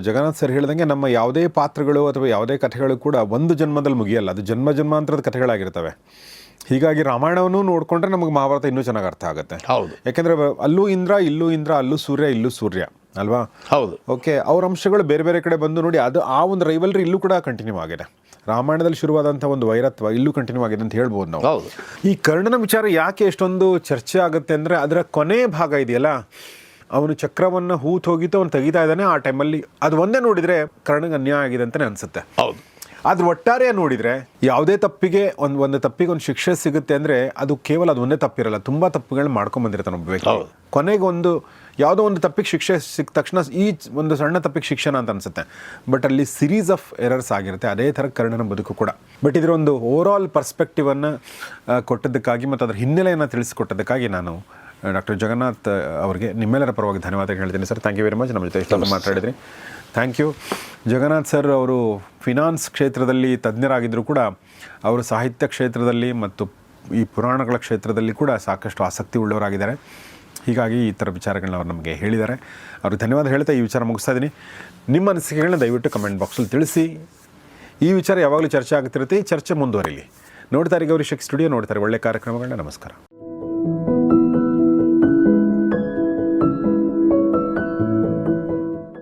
ಜಗನ್ನಾಥ್ ಸರ್ ಹೇಳ್ದಂಗೆ ನಮ್ಮ ಯಾವುದೇ ಪಾತ್ರಗಳು ಅಥವಾ ಯಾವುದೇ ಕಥೆಗಳು ಕೂಡ ಒಂದು ಜನ್ಮದಲ್ಲಿ ಮುಗಿಯಲ್ಲ. ಅದು ಜನ್ಮ ಜನ್ಮಾಂತರದ ಕಥೆಗಳಾಗಿರ್ತವೆ. ಹೀಗಾಗಿ ರಾಮಾಯಣವನ್ನು ನೋಡಿಕೊಂಡ್ರೆ ನಮಗೆ ಮಹಾಭಾರತ ಇನ್ನೂ ಚೆನ್ನಾಗಿ ಅರ್ಥ ಆಗುತ್ತೆ. ಹೌದು, ಯಾಕೆಂದರೆ ಅಲ್ಲೂ ಇಂದ್ರ, ಇಲ್ಲೂ ಇಂದ್ರ, ಅಲ್ಲೂ ಸೂರ್ಯ, ಇಲ್ಲೂ ಸೂರ್ಯ ಅಲ್ವಾ? ಹೌದು. ಓಕೆ, ಅವ್ರ ಅಂಶಗಳು ಬೇರೆ ಬೇರೆ ಕಡೆ ಬಂದು ನೋಡಿ, ಅದು ಆ ಒಂದು ರೈವಲ್ರಿ ಇಲ್ಲೂ ಕೂಡ ಕಂಟಿನ್ಯೂ ಆಗಿದೆ. ರಾಮಾಯಣದಲ್ಲಿ ಶುರುವಾದಂಥ ಒಂದು ವೈರತ್ವ ಇಲ್ಲೂ ಕಂಟಿನ್ಯೂ ಆಗಿದೆ ಅಂತ ಹೇಳ್ಬೋದು ನಾವು. ಹೌದು. ಈ ಕರ್ಣನ ವಿಚಾರ ಯಾಕೆ ಎಷ್ಟೊಂದು ಚರ್ಚೆ ಆಗುತ್ತೆ ಅಂದರೆ, ಅದರ ಕೊನೆ ಭಾಗ ಇದೆಯಲ್ಲ, ಅವನು ಚಕ್ರವನ್ನು ಹೂತು ಹೋಗಿತ್ತು, ಅವನು ತೆಗಿತಾ ಇದ್ದಾನೆ. ಆ ಟೈಮಲ್ಲಿ ಅದು ಒಂದೇ ನೋಡಿದರೆ ಕರ್ಣಗೆ ಅನ್ಯಾಯ ಆಗಿದೆ ಅಂತಲೇ ಅನಿಸುತ್ತೆ. ಹೌದು. ಆದ್ರೆ ಒಟ್ಟಾರೆ ನೋಡಿದರೆ ಯಾವುದೇ ತಪ್ಪಿಗೆ ಒಂದು ತಪ್ಪಿಗೆ ಒಂದು ಶಿಕ್ಷೆ ಸಿಗುತ್ತೆ ಅಂದರೆ ಅದು ಕೇವಲ ಅದು ಒಂದೇ ತಪ್ಪಿರಲ್ಲ, ತುಂಬ ತಪ್ಪುಗಳನ್ನ ಮಾಡ್ಕೊಂಬಂದಿರ್ತಾನೆ ಒಬ್ಬ ವ್ಯಕ್ತಿ. ಕೊನೆಗೆ ಯಾವುದೋ ಒಂದು ತಪ್ಪಿಗೆ ಶಿಕ್ಷೆ ಸಿಕ್ಕ ತಕ್ಷಣ ಈ ಒಂದು ಸಣ್ಣ ತಪ್ಪಿಗೆ ಶಿಕ್ಷಣ ಅಂತ ಅನಿಸುತ್ತೆ. ಬಟ್ ಅಲ್ಲಿ ಸಿರೀಸ್ ಆಫ್ ಎರರ್ಸ್ ಆಗಿರುತ್ತೆ. ಅದೇ ಥರ ಕರ್ಣನ ಬದುಕು ಕೂಡ. ಬಟ್ ಇದರ ಒಂದು ಓವರ್ ಆಲ್ ಪರ್ಸ್ಪೆಕ್ಟಿವನ್ನು ಕೊಟ್ಟದ್ದಕ್ಕಾಗಿ ಮತ್ತು ಅದರ ಹಿನ್ನೆಲೆಯನ್ನು ತಿಳಿಸಿಕೊಟ್ಟದ್ದಕ್ಕಾಗಿ ನಾನು ಡಾಕ್ಟರ್ ಜಗನ್ನಾಥ್ ಅವರಿಗೆ ನಿಮ್ಮೆಲ್ಲರ ಪರವಾಗಿ ಧನ್ಯವಾದ ಹೇಳ್ತೀನಿ sir. Thank you very much. ನಮ್ಮ ಜೊತೆ ಇಷ್ಟೊಂದು ಮಾತಾಡಿದ್ರಿ. Thank you. ಜಗನ್ನಾಥ್ ಸರ್ ಅವರು ಫಿನಾನ್ಸ್ ಕ್ಷೇತ್ರದಲ್ಲಿ ತಜ್ಞರಾಗಿದ್ದರೂ ಕೂಡ ಅವರು ಸಾಹಿತ್ಯ ಕ್ಷೇತ್ರದಲ್ಲಿ ಮತ್ತು ಈ ಪುರಾಣಗಳ ಕ್ಷೇತ್ರದಲ್ಲಿ ಕೂಡ ಸಾಕಷ್ಟು ಆಸಕ್ತಿ ಉಳ್ಳವರಾಗಿದ್ದಾರೆ. ಹೀಗಾಗಿ ಈ ಥರ ವಿಚಾರಗಳನ್ನ ಅವ್ರು ನಮಗೆ ಹೇಳಿದ್ದಾರೆ. ಅವ್ರಿಗೆ ಧನ್ಯವಾದ ಹೇಳ್ತಾ ಈ ವಿಚಾರ ಮುಗಿಸ್ತಾ ಇದ್ದೀನಿ. ನಿಮ್ಮ ಅನಿಸಿಕೆಗಳನ್ನ ದಯವಿಟ್ಟು ಕಮೆಂಟ್ ಬಾಕ್ಸಲ್ಲಿ ತಿಳಿಸಿ. ಈ ವಿಚಾರ ಯಾವಾಗಲೂ ಚರ್ಚೆ ಆಗ್ತಿರುತ್ತೆ. ಈ ಚರ್ಚೆ ಮುಂದುವರಿಲಿ. ನೋಡ್ತಾರೆ ಗೌರಿ ಶಕ್ತಿ ಸ್ಟುಡಿಯೋ, ನೋಡ್ತಾರೆ ಒಳ್ಳೆ ಕಾರ್ಯಕ್ರಮಗಳನ್ನ. ನಮಸ್ಕಾರ.